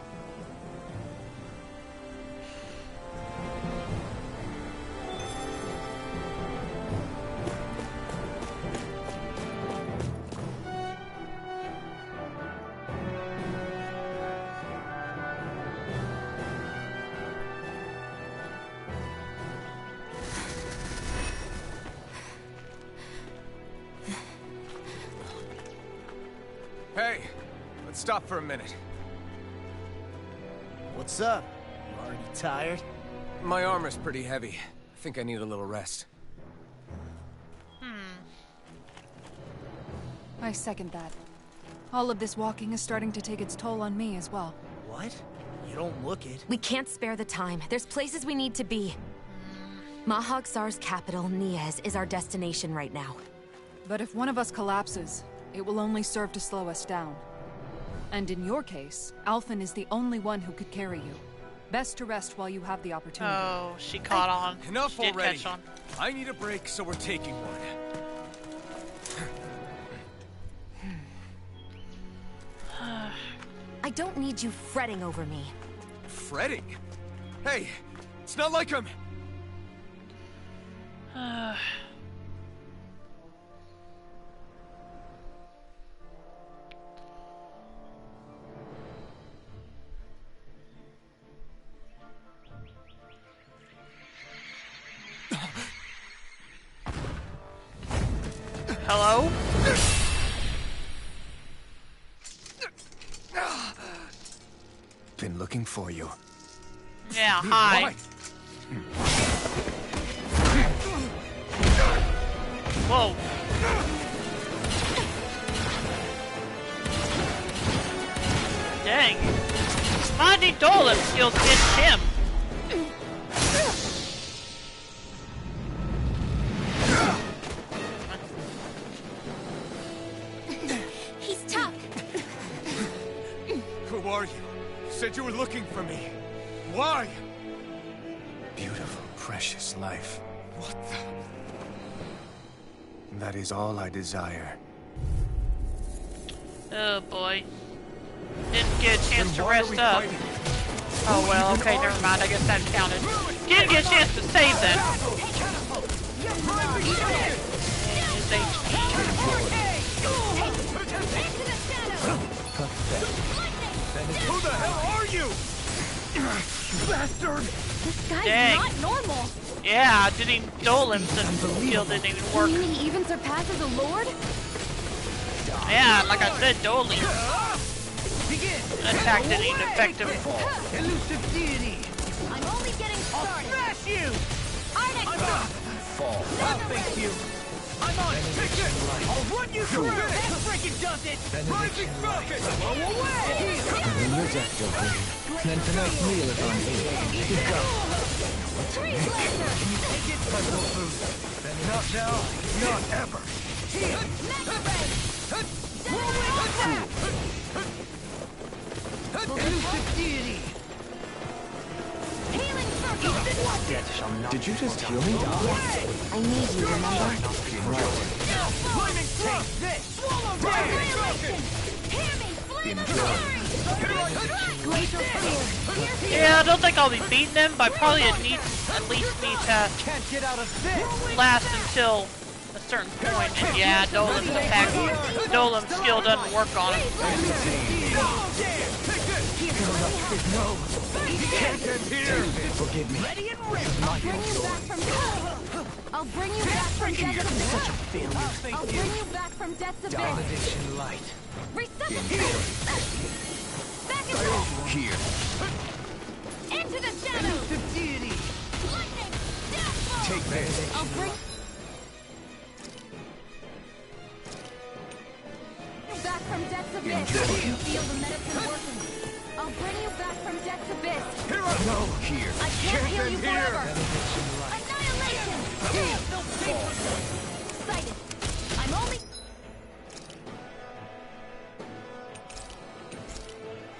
Hey, let's stop for a minute. What's up? You already tired? My armor's pretty heavy. I think I need a little rest. I second that. All of this walking is starting to take its toll on me as well. What? You don't look it. We can't spare the time. There's places we need to be. Mahag Saar's capital, Niez, is our destination right now. But if one of us collapses, it will only serve to slow us down. And in your case, Alphen is the only one who could carry you. Best to rest while you have the opportunity. Oh, she caught on. Enough She did already. catch on. I need a break, so we're taking one. I don't need you fretting over me. Fretting? Hey, it's not like I'm... Hello? Been looking for you. Yeah, hi. Why? Whoa. Dang. Mighty Dolan skills against him. He's tough. Who are you? Said you were looking for me. Why? Beautiful, precious life. What the? That is all I desire. Oh boy. Didn't get a chance to rest up. Oh well, okay, never mind. I guess that counted. Didn't get a chance to save then. His HP. Who the hell are you? Bastard! This guy's Dang. not normal. Yeah, didn't even Dolan's skill didn't even work. You mean he even surpasses a lord? Yeah, like I said, Dolan attack didn't even affect him. Elusive deity! I'm only getting started. Smash you! Arnex! Fall. I'll thank you. I'm on. Take it! I'll run you through! That freaking does it! Rising Falcon! Blow away! In your death, Joker. Then tonight's meal is on me. Good go. Tree Blazer! Take it, puzzle food. Not now, not ever. Mega Ray! Elusive deity! Healing Circle! Did you just heal me? I need you, remember? Lightning take this! Swallow Annihilation! Hear me! Flame of Fury! Glacial Spear. Yeah, I don't think I'll be beating them, but I probably at least need to Can't get out of this! last until a certain point. And yeah, Dolan's attack, Dolan's skill doesn't work on him. Forgive me. I'll bring you back from death's abyss. I'll bring you back from death's abyss. Domination light. Resuscitate! Back and forth! Here. Into the shadows! Elusive deity! Lightning! Deathfall! Take this. I'll bring you back from death's abyss. Feel the medicine working. I'll bring you back from death's abyss. Here I go. Here. I can't heal you forever! Benediction light. Annihilation! Sighted! I'm only...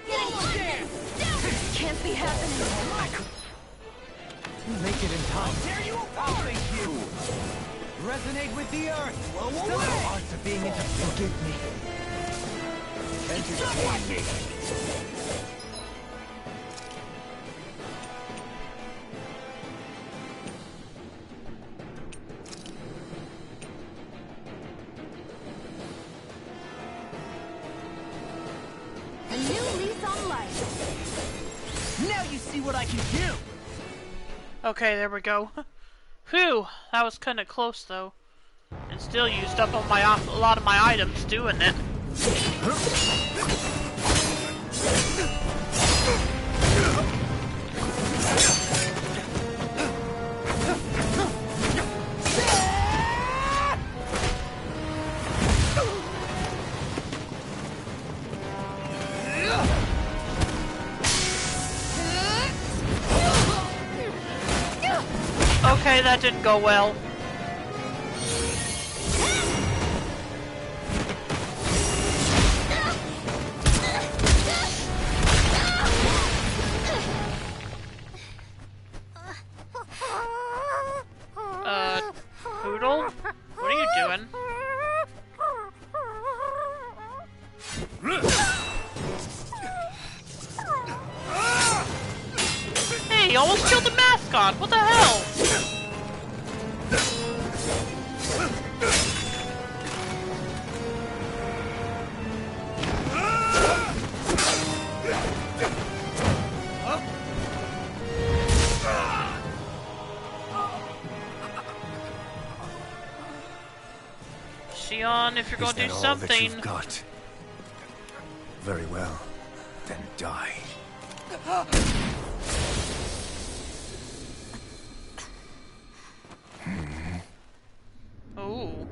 Getting lightning! Can't be happening. Make it in time. Dare you? I'll thank you. Resonate with the earth. Subtle arts of being into. Forgive me. Entertain me. A new lease on life. Now you see what I can do. Okay, there we go. Phew, that was kind of close though, and still used up on a lot of my items doing it. Okay, that didn't go well. Poodle? What are you doing? Hey, you almost killed the mascot! What the hell? Xion, if you're going to do something. You've got? Very well. Then die. Ooh.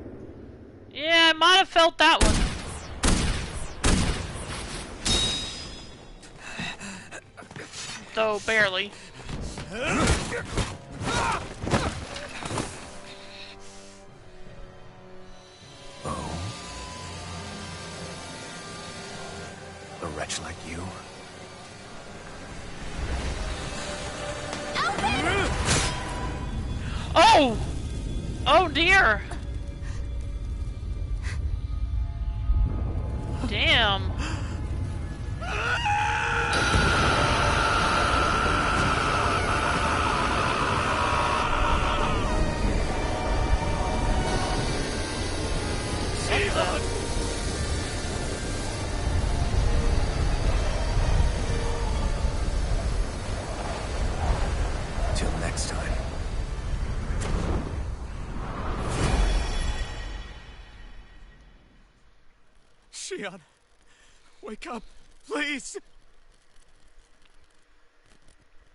Yeah, I might have felt that one. Though barely. Oh. A wretch like you? Oh! Oh dear! Damn. Till next time. Shion, wake up, please!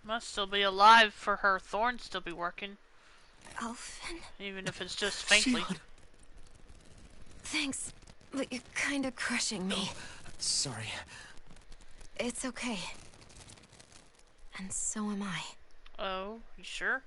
Must still be alive for her thorns still be working. Alphen? Even if it's just faintly. Shion. Thanks, but you're kinda crushing me. Sorry. It's okay. And so am I. Oh, you sure?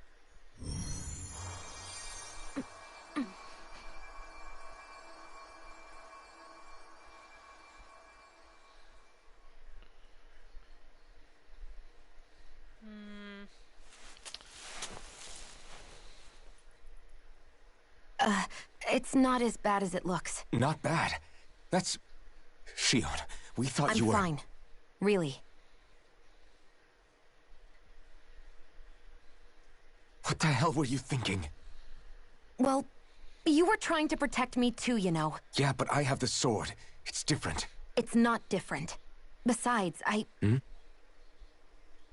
It's not as bad as it looks. Not bad. That's... Shion, we thought I'm you were... fine. Really. What the hell were you thinking? Well, you were trying to protect me too, you know. Yeah, but I have the sword. It's different. It's not different. Besides,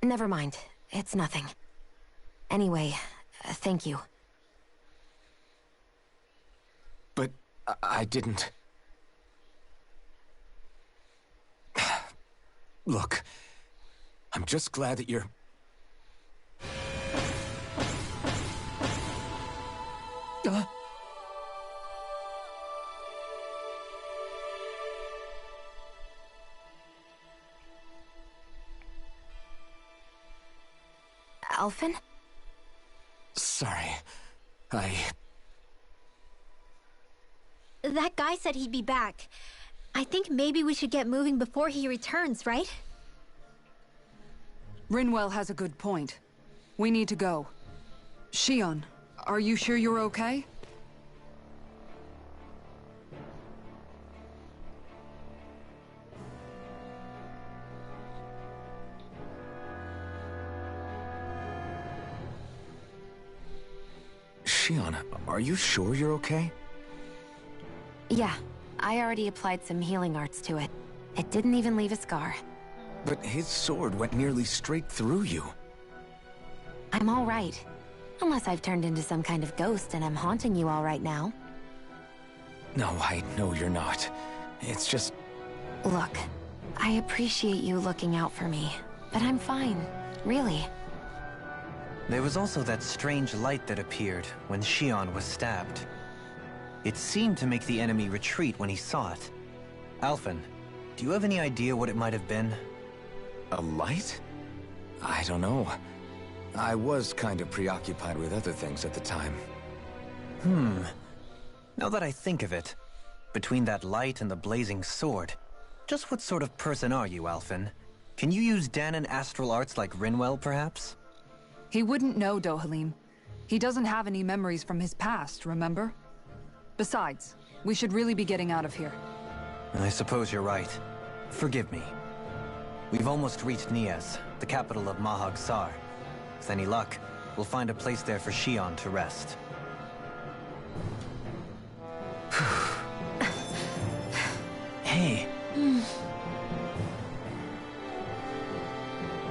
Never mind. It's nothing. Anyway, thank you. But I didn't... Look, I'm just glad that you're... Alphen? Sorry. That guy said he'd be back. I think maybe we should get moving before he returns, right? Rinwell has a good point. We need to go. Shion, are you sure you're okay? Shion, are you sure you're okay? Yeah, I already applied some healing arts to it. It didn't even leave a scar. But his sword went nearly straight through you. I'm all right. Unless I've turned into some kind of ghost and I'm haunting you all right now. No, I know you're not. It's just... Look, I appreciate you looking out for me, but I'm fine, really. There was also that strange light that appeared when Shion was stabbed. It seemed to make the enemy retreat when he saw it. Alphen, do you have any idea what it might have been? A light? I don't know. I was kind of preoccupied with other things at the time. Now that I think of it, between that light and the blazing sword, just what sort of person are you, Alphen? Can you use Dahnan astral arts like Rinwell, perhaps? He wouldn't know, Dohalim. He doesn't have any memories from his past, remember? Besides, we should really be getting out of here. I suppose you're right. Forgive me. We've almost reached Niez, the capital of Mahag Saar. With any luck, we'll find a place there for Shion to rest. Hey.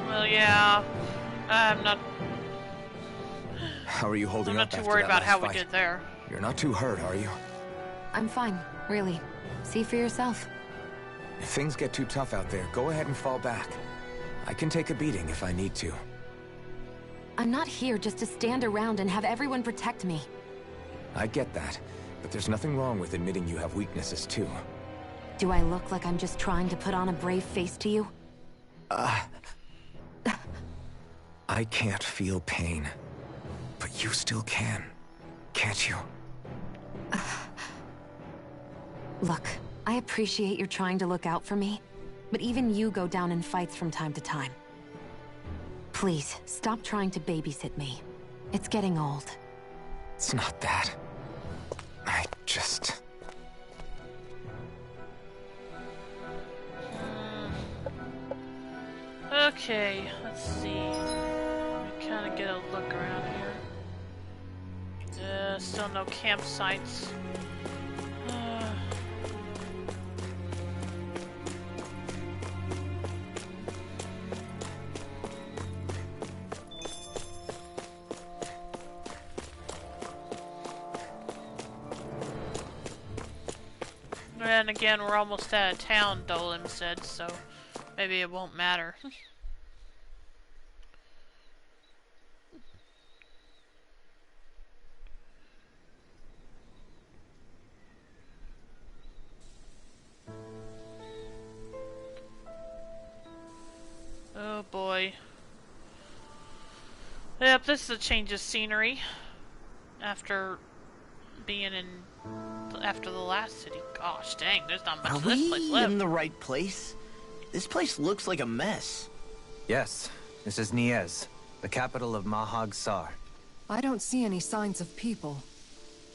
Well, yeah. I'm not How are you holding up too after worried that about last how we fight? did there. You're not too hurt, are you? I'm fine, really. See for yourself. If things get too tough out there, go ahead and fall back. I can take a beating if I need to. I'm not here just to stand around and have everyone protect me. I get that, but there's nothing wrong with admitting you have weaknesses too. Do I look like I'm just trying to put on a brave face to you? I can't feel pain. But you still can, can't you? Look, I appreciate you're trying to look out for me, but even you go down in fights from time to time. Please, stop trying to babysit me. It's getting old. It's not that. I just... Okay, let's see. Let me kind of get a look around here. Still no campsites. And again, we're almost out of town, Dolim said, so maybe it won't matter. Oh boy. Yep, this is a change of scenery after being after the last city. Gosh dang, there's not much of this place left. Are we in the right place? This place looks like a mess. Yes, this is Niez, the capital of Mahag Saar. I don't see any signs of people.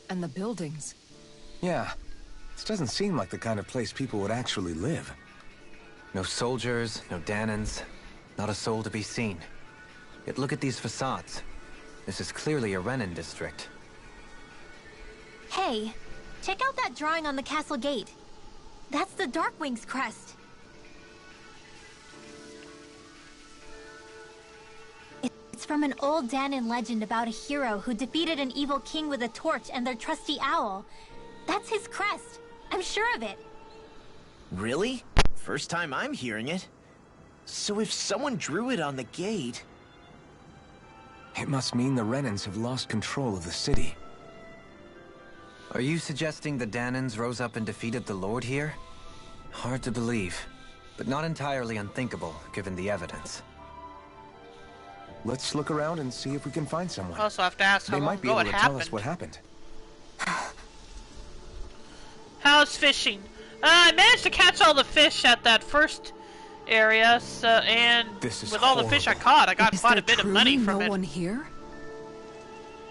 And the buildings. Yeah, this doesn't seem like the kind of place people would actually live. No soldiers, no Dahnans, not a soul to be seen. Yet look at these facades. This is clearly a Renan district. Hey, check out that drawing on the castle gate. That's the Darkwing's crest. It's from an old Dahnan legend about a hero who defeated an evil king with a torch and their trusty owl. That's his crest. I'm sure of it. Really? First time I'm hearing it. So if someone drew it on the gate... It must mean the Renans have lost control of the city. Are you suggesting the Dahnans rose up and defeated the Lord here? Hard to believe, but not entirely unthinkable, given the evidence. Let's look around and see if we can find someone. Also have to ask how long ago it happened. They might be able to tell us what happened. How's fishing? I managed to catch all the fish at that first area, so, and with all the fish I caught, I got quite a bit of money from it. No one here?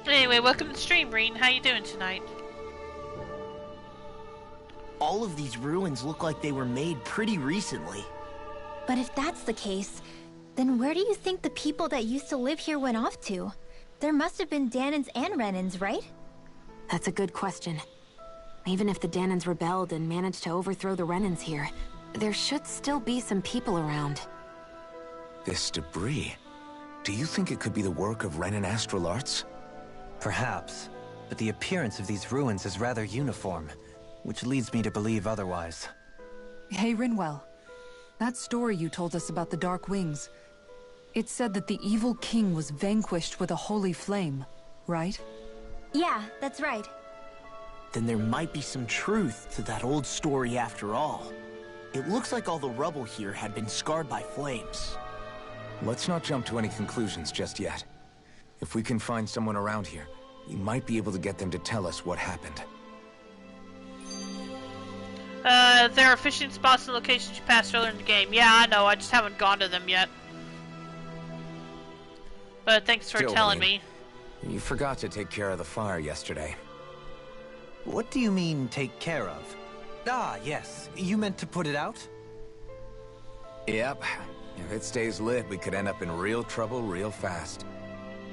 Anyway, welcome to the stream, Reen. How you doing tonight? All of these ruins look like they were made pretty recently. But if that's the case, then where do you think the people that used to live here went off to? There must have been Dahnans and Renans, right? That's a good question. Even if the Dahnans rebelled and managed to overthrow the Renans here, there should still be some people around. This debris... Do you think it could be the work of Renan astral arts? Perhaps, but the appearance of these ruins is rather uniform, which leads me to believe otherwise. Hey, Rinwell. That story you told us about the Dark Wings, it said that the evil king was vanquished with a holy flame, right? Yeah, that's right. Then there might be some truth to that old story after all. It looks like all the rubble here had been scarred by flames. Let's not jump to any conclusions just yet. If we can find someone around here, we might be able to get them to tell us what happened. There are fishing spots and locations you passed earlier in the game. Yeah, I know, I just haven't gone to them yet. But thanks for telling me. You forgot to take care of the fire yesterday. What do you mean, take care of? Ah, yes. You meant to put it out? Yep. If it stays lit, we could end up in real trouble real fast.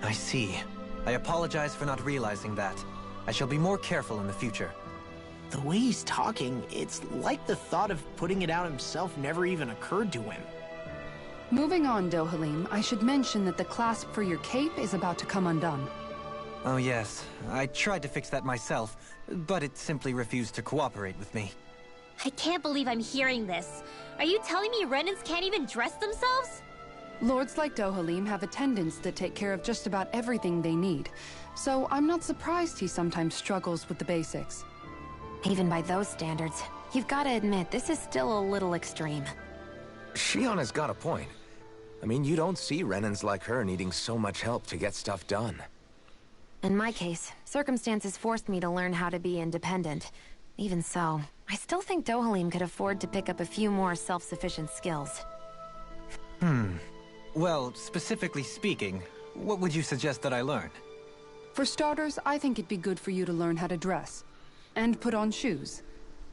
I see. I apologize for not realizing that. I shall be more careful in the future. The way he's talking, it's like the thought of putting it out himself never even occurred to him. Moving on, Dohalim, I should mention that the clasp for your cape is about to come undone. Oh yes, I tried to fix that myself, but it simply refused to cooperate with me. I can't believe I'm hearing this. Are you telling me Renans can't even dress themselves? Lords like Dohalim have attendants that take care of just about everything they need, so I'm not surprised he sometimes struggles with the basics. Even by those standards, you've got to admit this is still a little extreme. Shionne's got a point. I mean, you don't see Renans like her needing so much help to get stuff done. In my case, circumstances forced me to learn how to be independent. Even so, I still think Dohalim could afford to pick up a few more self-sufficient skills. Well, specifically speaking, what would you suggest that I learn? For starters, I think it'd be good for you to learn how to dress. And put on shoes.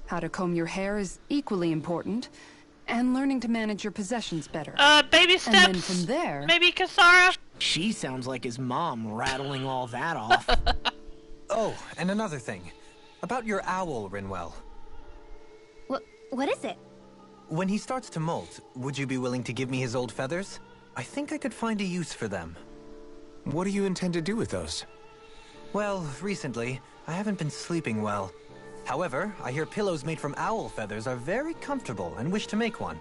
How to comb your hair is equally important. And learning to manage your possessions better. Baby steps! And then from there... Maybe Kasara? She sounds like his mom rattling all that off. Oh, and another thing. About your owl, Rinwell. What is it? When he starts to molt, would you be willing to give me his old feathers? I think I could find a use for them. What do you intend to do with those? Well, recently, I haven't been sleeping well. However, I hear pillows made from owl feathers are very comfortable and wish to make one.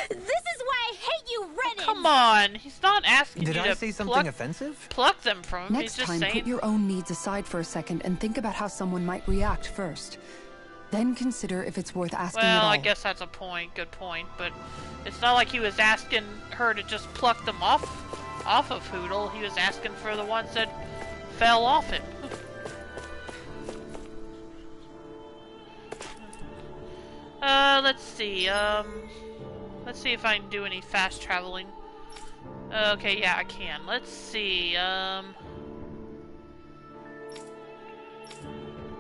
This is why I hate you, Renan! Come on, he's not asking Did you I to say something offensive? pluck them from him. Next He's just time, saying... put your own needs aside for a second and think about how someone might react first. Then consider if it's worth asking at all. Well, I guess that's a point, good point, but it's not like he was asking her to just pluck them off of Hootle. He was asking for the ones that fell off him. Let's see, let's see if I can do any fast traveling. Okay, yeah, I can. Let's see, trying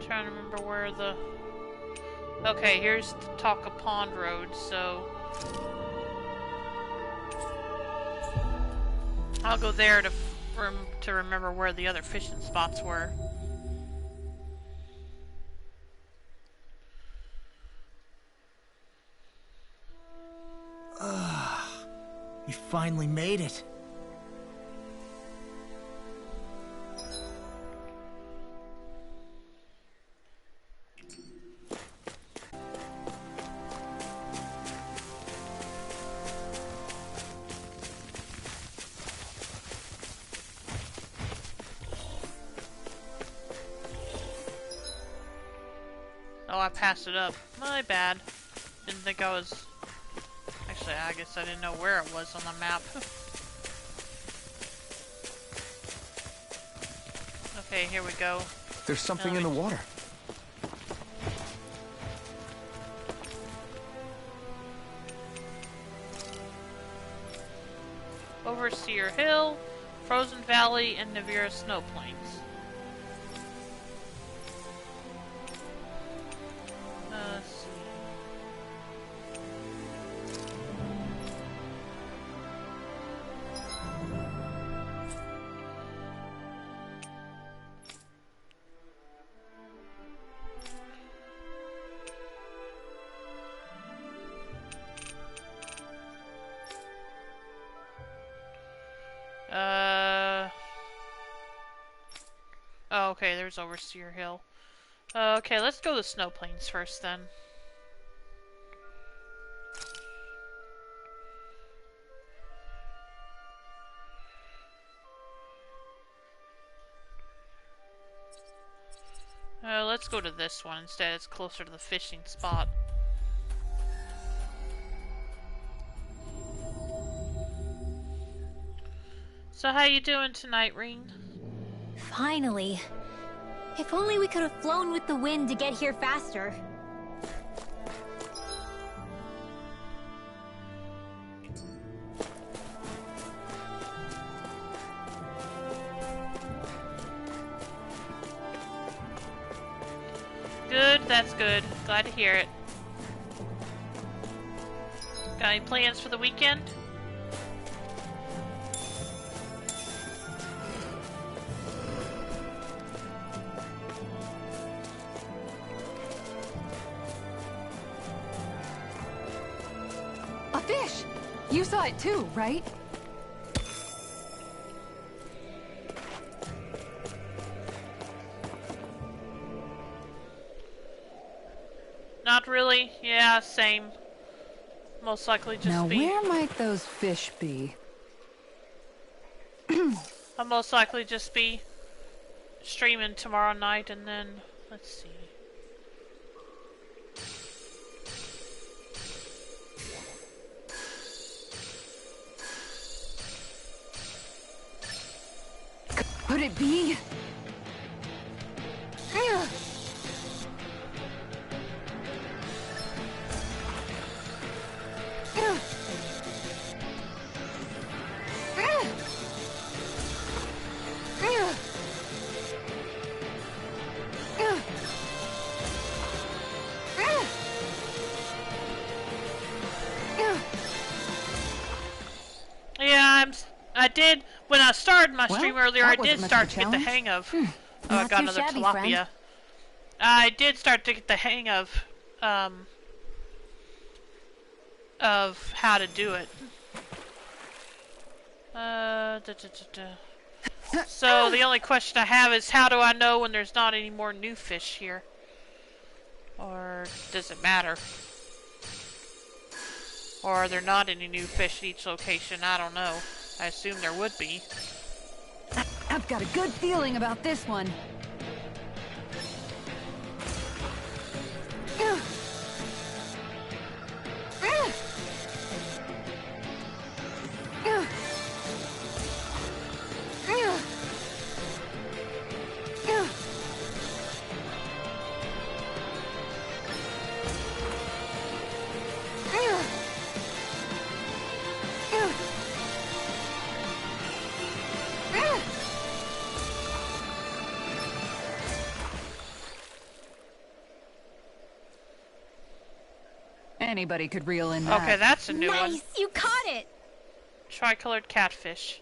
to remember where the... Okay, here's the Taka Pond Road, so... I'll go there to remember where the other fishing spots were. You finally made it. Oh, I passed it up. My bad. Didn't think I was... Actually, I guess I didn't know where it was on the map. Okay, here we go. There's something in the water. Overseer Hill, Frozen Valley, and Navira Snow Plains. Let's see. Oh, okay, there's Overseer Hill. Okay, let's go to Snow Plains first then. Let's go to this one instead. It's closer to the fishing spot. So how you doing tonight, Ring? Finally. If only we could have flown with the wind to get here faster. Good, that's good. Glad to hear it. Got any plans for the weekend? A fish! You saw it too, right? Not really. Yeah, same. Most likely just Now, be... where might those fish be? I'll most likely just be streaming tomorrow night and then... Let's see. Could it be? Yeah, I did, when I started my stream earlier, I did wasn't much start of a to get the challenge. hang of... Oh, I Not got too another shabby, tilapia. friend. I did start to get the hang of how to do it. So the only question I have is, how do I know when there's not any more new fish here? Or does it matter? Or are there not any new fish at each location? I don't know. I assume there would be. I've got a good feeling about this one. Anybody could reel in that. Okay, that's a new one. Nice, you caught it. Tricolored catfish.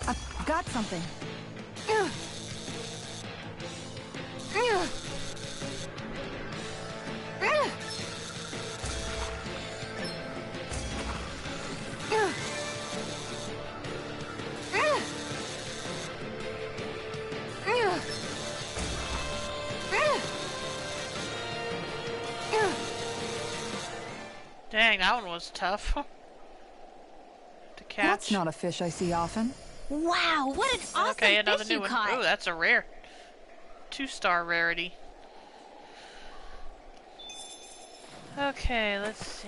I've got something. Dang, that one was tough. To catch. That's not a fish I see often. Wow, what an awesome Okay, another fish new you one. caught. Oh, that's a rare 2-star rarity. Okay, let's see.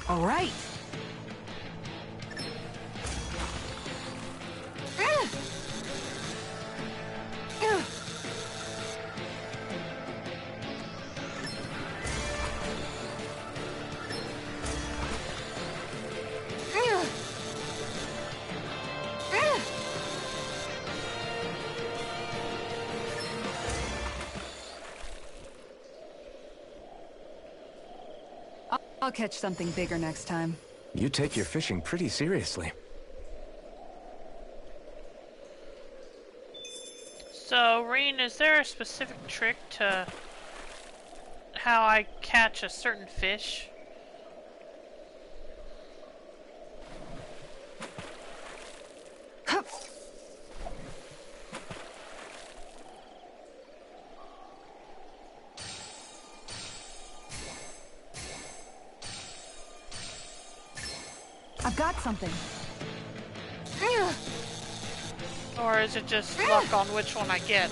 All right. I'll catch something bigger next time. You take your fishing pretty seriously. So, Reen, is there a specific trick to how I catch a certain fish? I've got something. Or is it just luck on which one I get?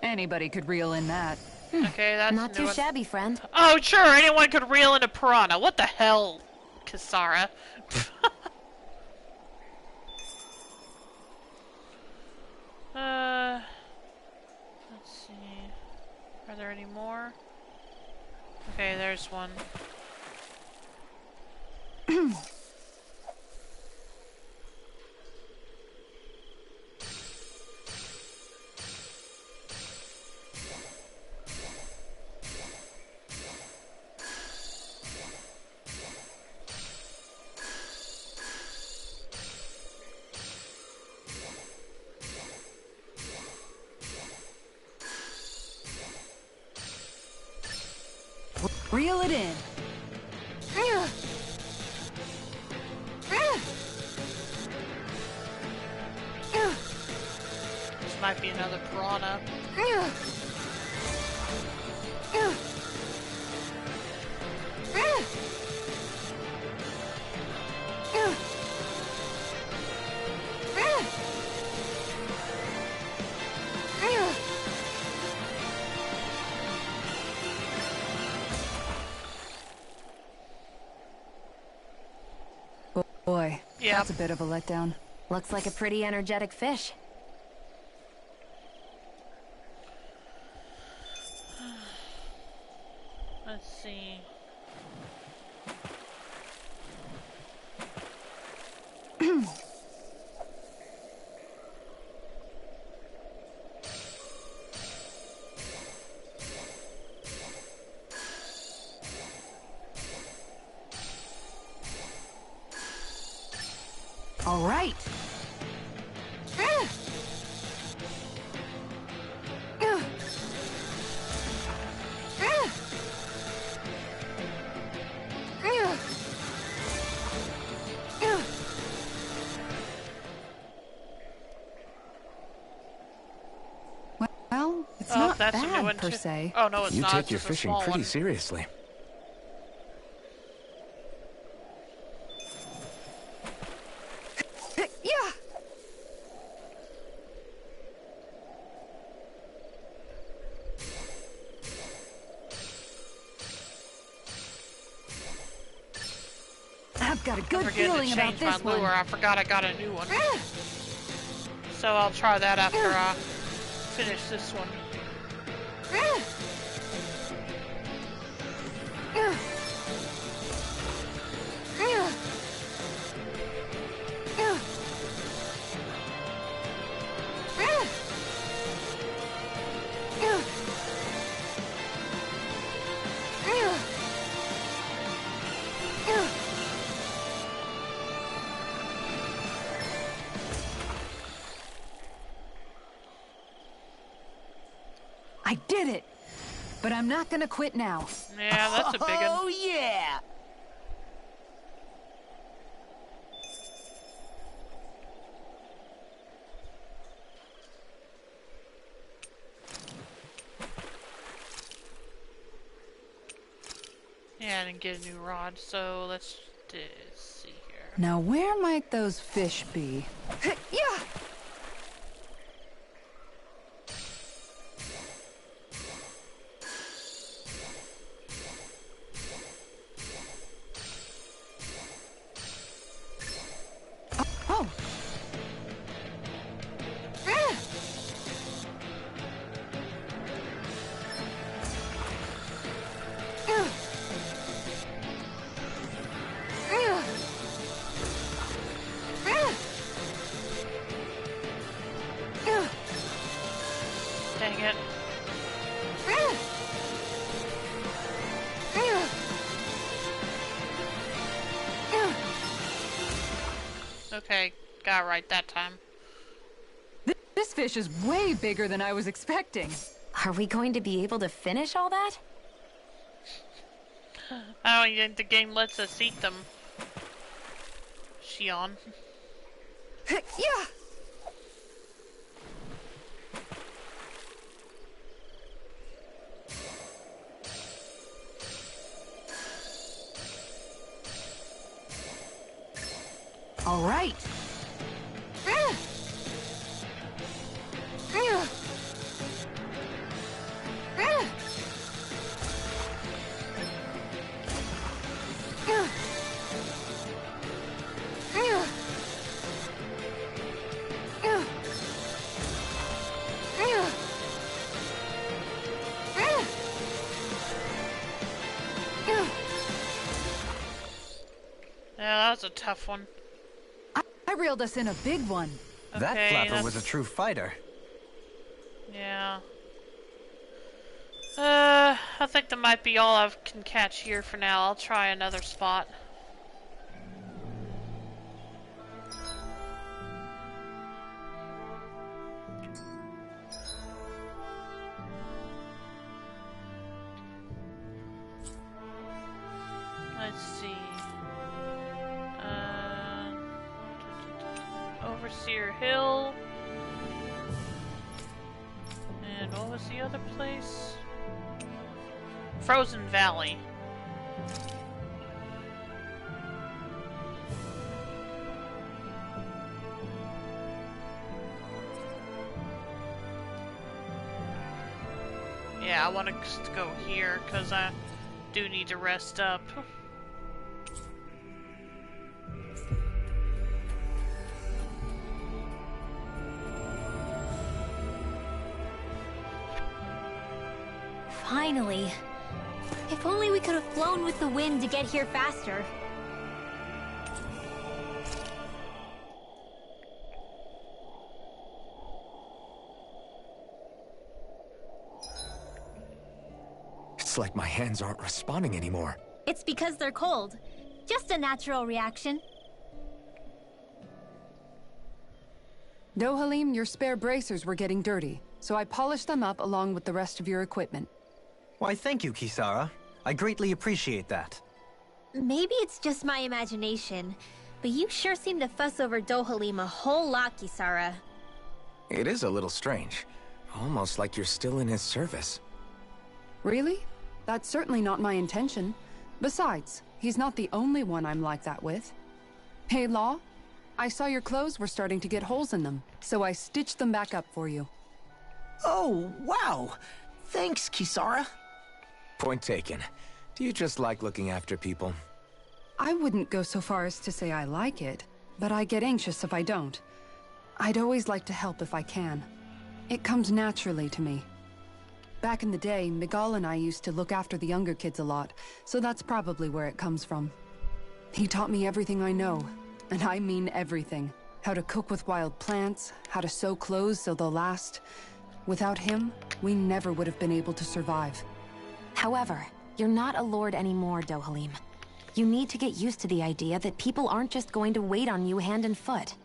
Anybody could reel in that. Okay, that's Not too shabby, friend. Oh, sure, anyone could reel in a piranha. What the hell, Kisara? Let's see. Are there any more? Okay, there's one. Reel it in. This might be another piranha. Boy, Yep. that's a bit of a letdown. Looks like a pretty energetic fish. Let's see. All right. Well, it's Oh, not that's a new bad one per too. se. Oh no, it's You not. take It's your just a fishing small pretty one. seriously. Yeah. I've got a good Forgetting feeling to about change my this one. lure. I forgot I got a new one. So I'll try that after I finish this one. I did it! But I'm not gonna quit now. Yeah, that's a big one. Oh, yeah! Yeah, I didn't get a new rod, so let's see here. Now where might those fish be? Yeah! Oh! Dang it. Okay, got it right that time. This fish is way bigger than I was expecting. Are we going to be able to finish all that? I don't think the game lets us eat them. Shion. Yeah! All right. tough one. I reeled us in a big one. Okay, that flapper was a true fighter. Yeah. I think that might be all I can catch here for now. I'll try another spot. Let's see. Overseer Hill. And what was the other place? Frozen Valley. Yeah, I want to go here because I do need to rest up. Finally. If only we could have flown with the wind to get here faster. It's like my hands aren't responding anymore. It's because they're cold. Just a natural reaction. Dohalim, your spare bracers were getting dirty, so I polished them up along with the rest of your equipment. Why, thank you, Kisara. I greatly appreciate that. Maybe it's just my imagination, but you sure seem to fuss over Dohalim a whole lot, Kisara. It is a little strange. Almost like you're still in his service. Really? That's certainly not my intention. Besides, he's not the only one I'm like that with. Hey, Law, I saw your clothes were starting to get holes in them, so I stitched them back up for you. Oh, wow! Thanks, Kisara. Point taken. Do you just like looking after people? I wouldn't go so far as to say I like it, but I get anxious if I don't. I'd always like to help if I can. It comes naturally to me. Back in the day, Miguel and I used to look after the younger kids a lot, so that's probably where it comes from. He taught me everything I know, and I mean everything. How to cook with wild plants, how to sew clothes so they'll last. Without him, we never would have been able to survive. However, you're not a lord anymore, Dohalim. You need to get used to the idea that people aren't just going to wait on you hand and foot.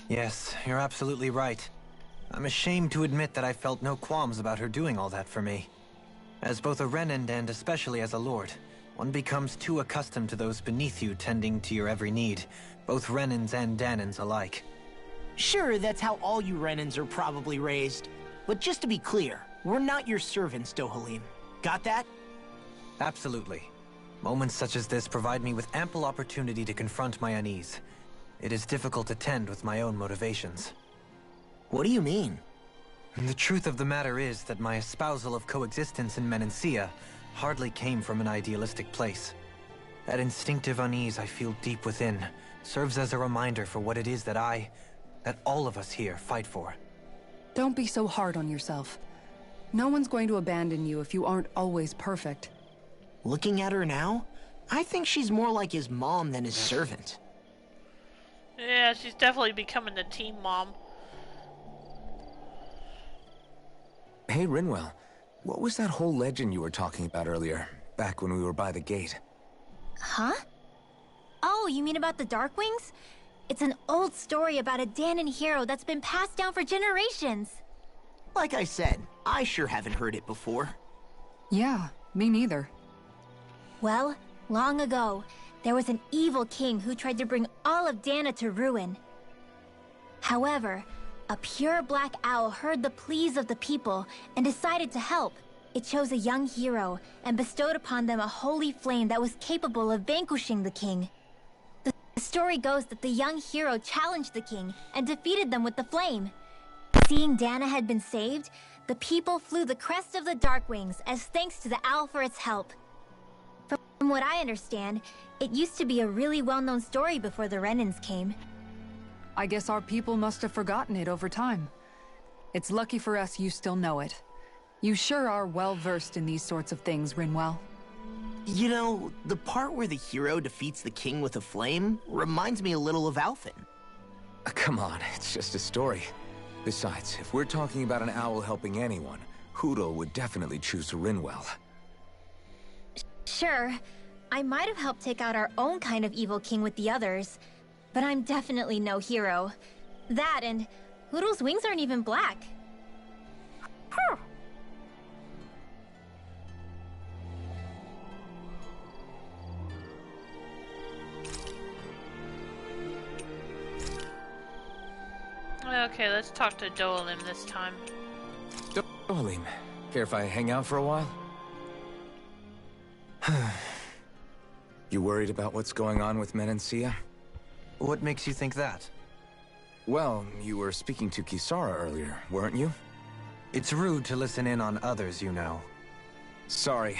Yes, you're absolutely right. I'm ashamed to admit that I felt no qualms about her doing all that for me. As both a Renan and especially as a lord, one becomes too accustomed to those beneath you tending to your every need, both Renans and Dahnans alike. Sure, that's how all you Renans are probably raised. But just to be clear, we're not your servants, Dohalim. Got that? Absolutely. Moments such as this provide me with ample opportunity to confront my unease. It is difficult to tend with my own motivations. What do you mean? The truth of the matter is that my espousal of coexistence in Menancia hardly came from an idealistic place. That instinctive unease I feel deep within serves as a reminder for what it is that all of us here fight for. Don't be so hard on yourself. No one's going to abandon you if you aren't always perfect. Looking at her now, I think she's more like his mom than his servant. Yeah, she's definitely becoming the team mom. Hey, Rinwell. What was that whole legend you were talking about earlier, back when we were by the gate? Huh? Oh, you mean about the Darkwings? It's an old story about a Dahnan hero that's been passed down for generations. Like I said, I sure haven't heard it before. Yeah, me neither. Well, long ago, there was an evil king who tried to bring all of Dahna to ruin. However, a pure black owl heard the pleas of the people and decided to help. It chose a young hero and bestowed upon them a holy flame that was capable of vanquishing the king. The story goes that the young hero challenged the king and defeated them with the flame. Seeing Dahna had been saved, the people flew the crest of the Darkwings as thanks to the owl for its help. From what I understand, it used to be a really well-known story before the Renans came. I guess our people must have forgotten it over time. It's lucky for us you still know it. You sure are well-versed in these sorts of things, Rinwell. You know, the part where the hero defeats the king with a flame reminds me a little of Alphen. Come on, it's just a story. Besides, if we're talking about an owl helping anyone, Hootle would definitely choose Rinwell. Sure, I might have helped take out our own kind of evil king with the others, but I'm definitely no hero. That and Hootle's wings aren't even black. Okay, let's talk to Dolim this time. Dolim, care if I hang out for a while? You worried about what's going on with Menancia? What makes you think that? Well, you were speaking to Kisara earlier, weren't you? It's rude to listen in on others, you know. Sorry.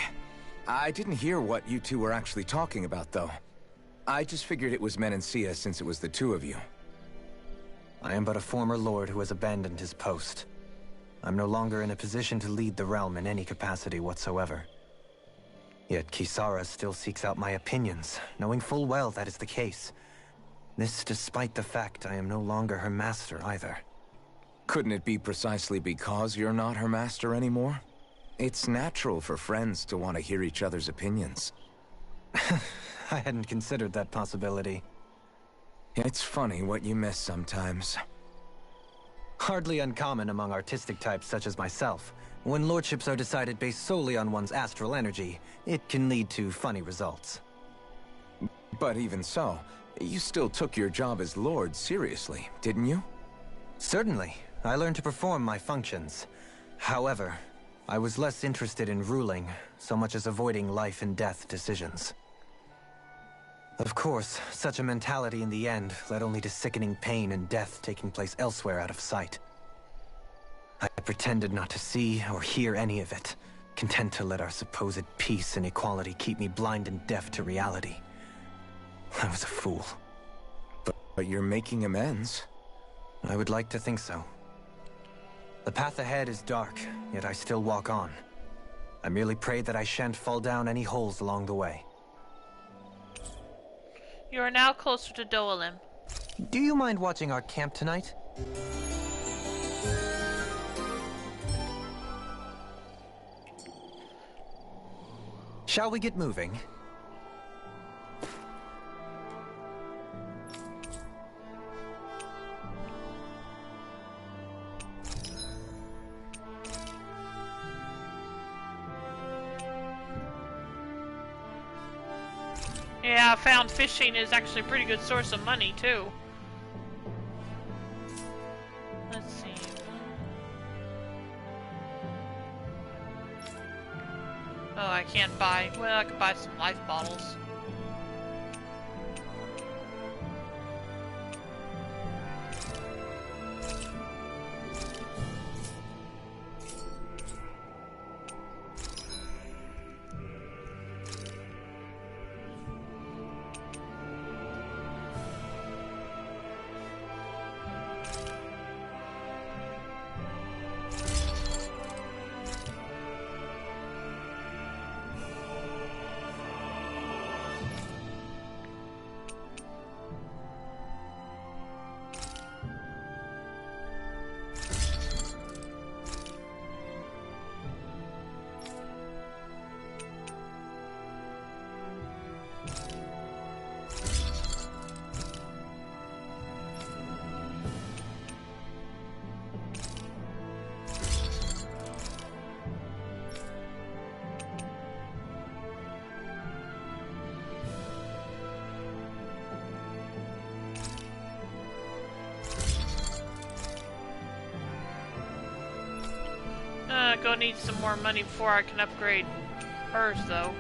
I didn't hear what you two were actually talking about, though. I just figured it was Menancia since it was the two of you. I am but a former lord who has abandoned his post. I'm no longer in a position to lead the realm in any capacity whatsoever. Yet Kisara still seeks out my opinions, knowing full well that is the case. This despite the fact I am no longer her master either. Couldn't it be precisely because you're not her master anymore? It's natural for friends to want to hear each other's opinions. I hadn't considered that possibility. It's funny what you miss sometimes. Hardly uncommon among artistic types such as myself. When lordships are decided based solely on one's astral energy, it can lead to funny results. But even so, you still took your job as lord seriously, didn't you? Certainly. I learned to perform my functions. However, I was less interested in ruling, so much as avoiding life and death decisions. Of course, such a mentality in the end led only to sickening pain and death taking place elsewhere out of sight. I pretended not to see or hear any of it, content to let our supposed peace and equality keep me blind and deaf to reality. I was a fool. But you're making amends. I would like to think so. The path ahead is dark, yet I still walk on. I merely pray that I shan't fall down any holes along the way. You are now closer to Dolim. Do you mind watching our camp tonight? Shall we get moving? Yeah, I found fishing is actually a pretty good source of money, too. Let's see. Oh, I can't buy... Well, I could buy some life bottles. Gonna need some more money before I can upgrade hers, though.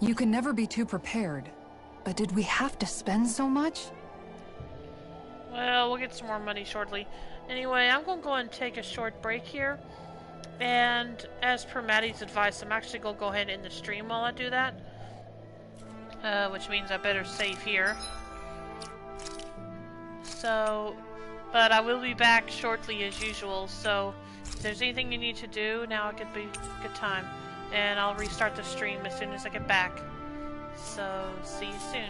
You can never be too prepared. But did we have to spend so much? Well, we'll get some more money shortly. Anyway, I'm going to go and take a short break here. And as per Maddie's advice, I'm actually going to go ahead and end the stream while I do that. Which means I better save here. So, but I will be back shortly as usual, so if there's anything you need to do, now it could be a good time. And I'll restart the stream as soon as I get back. So, see you soon.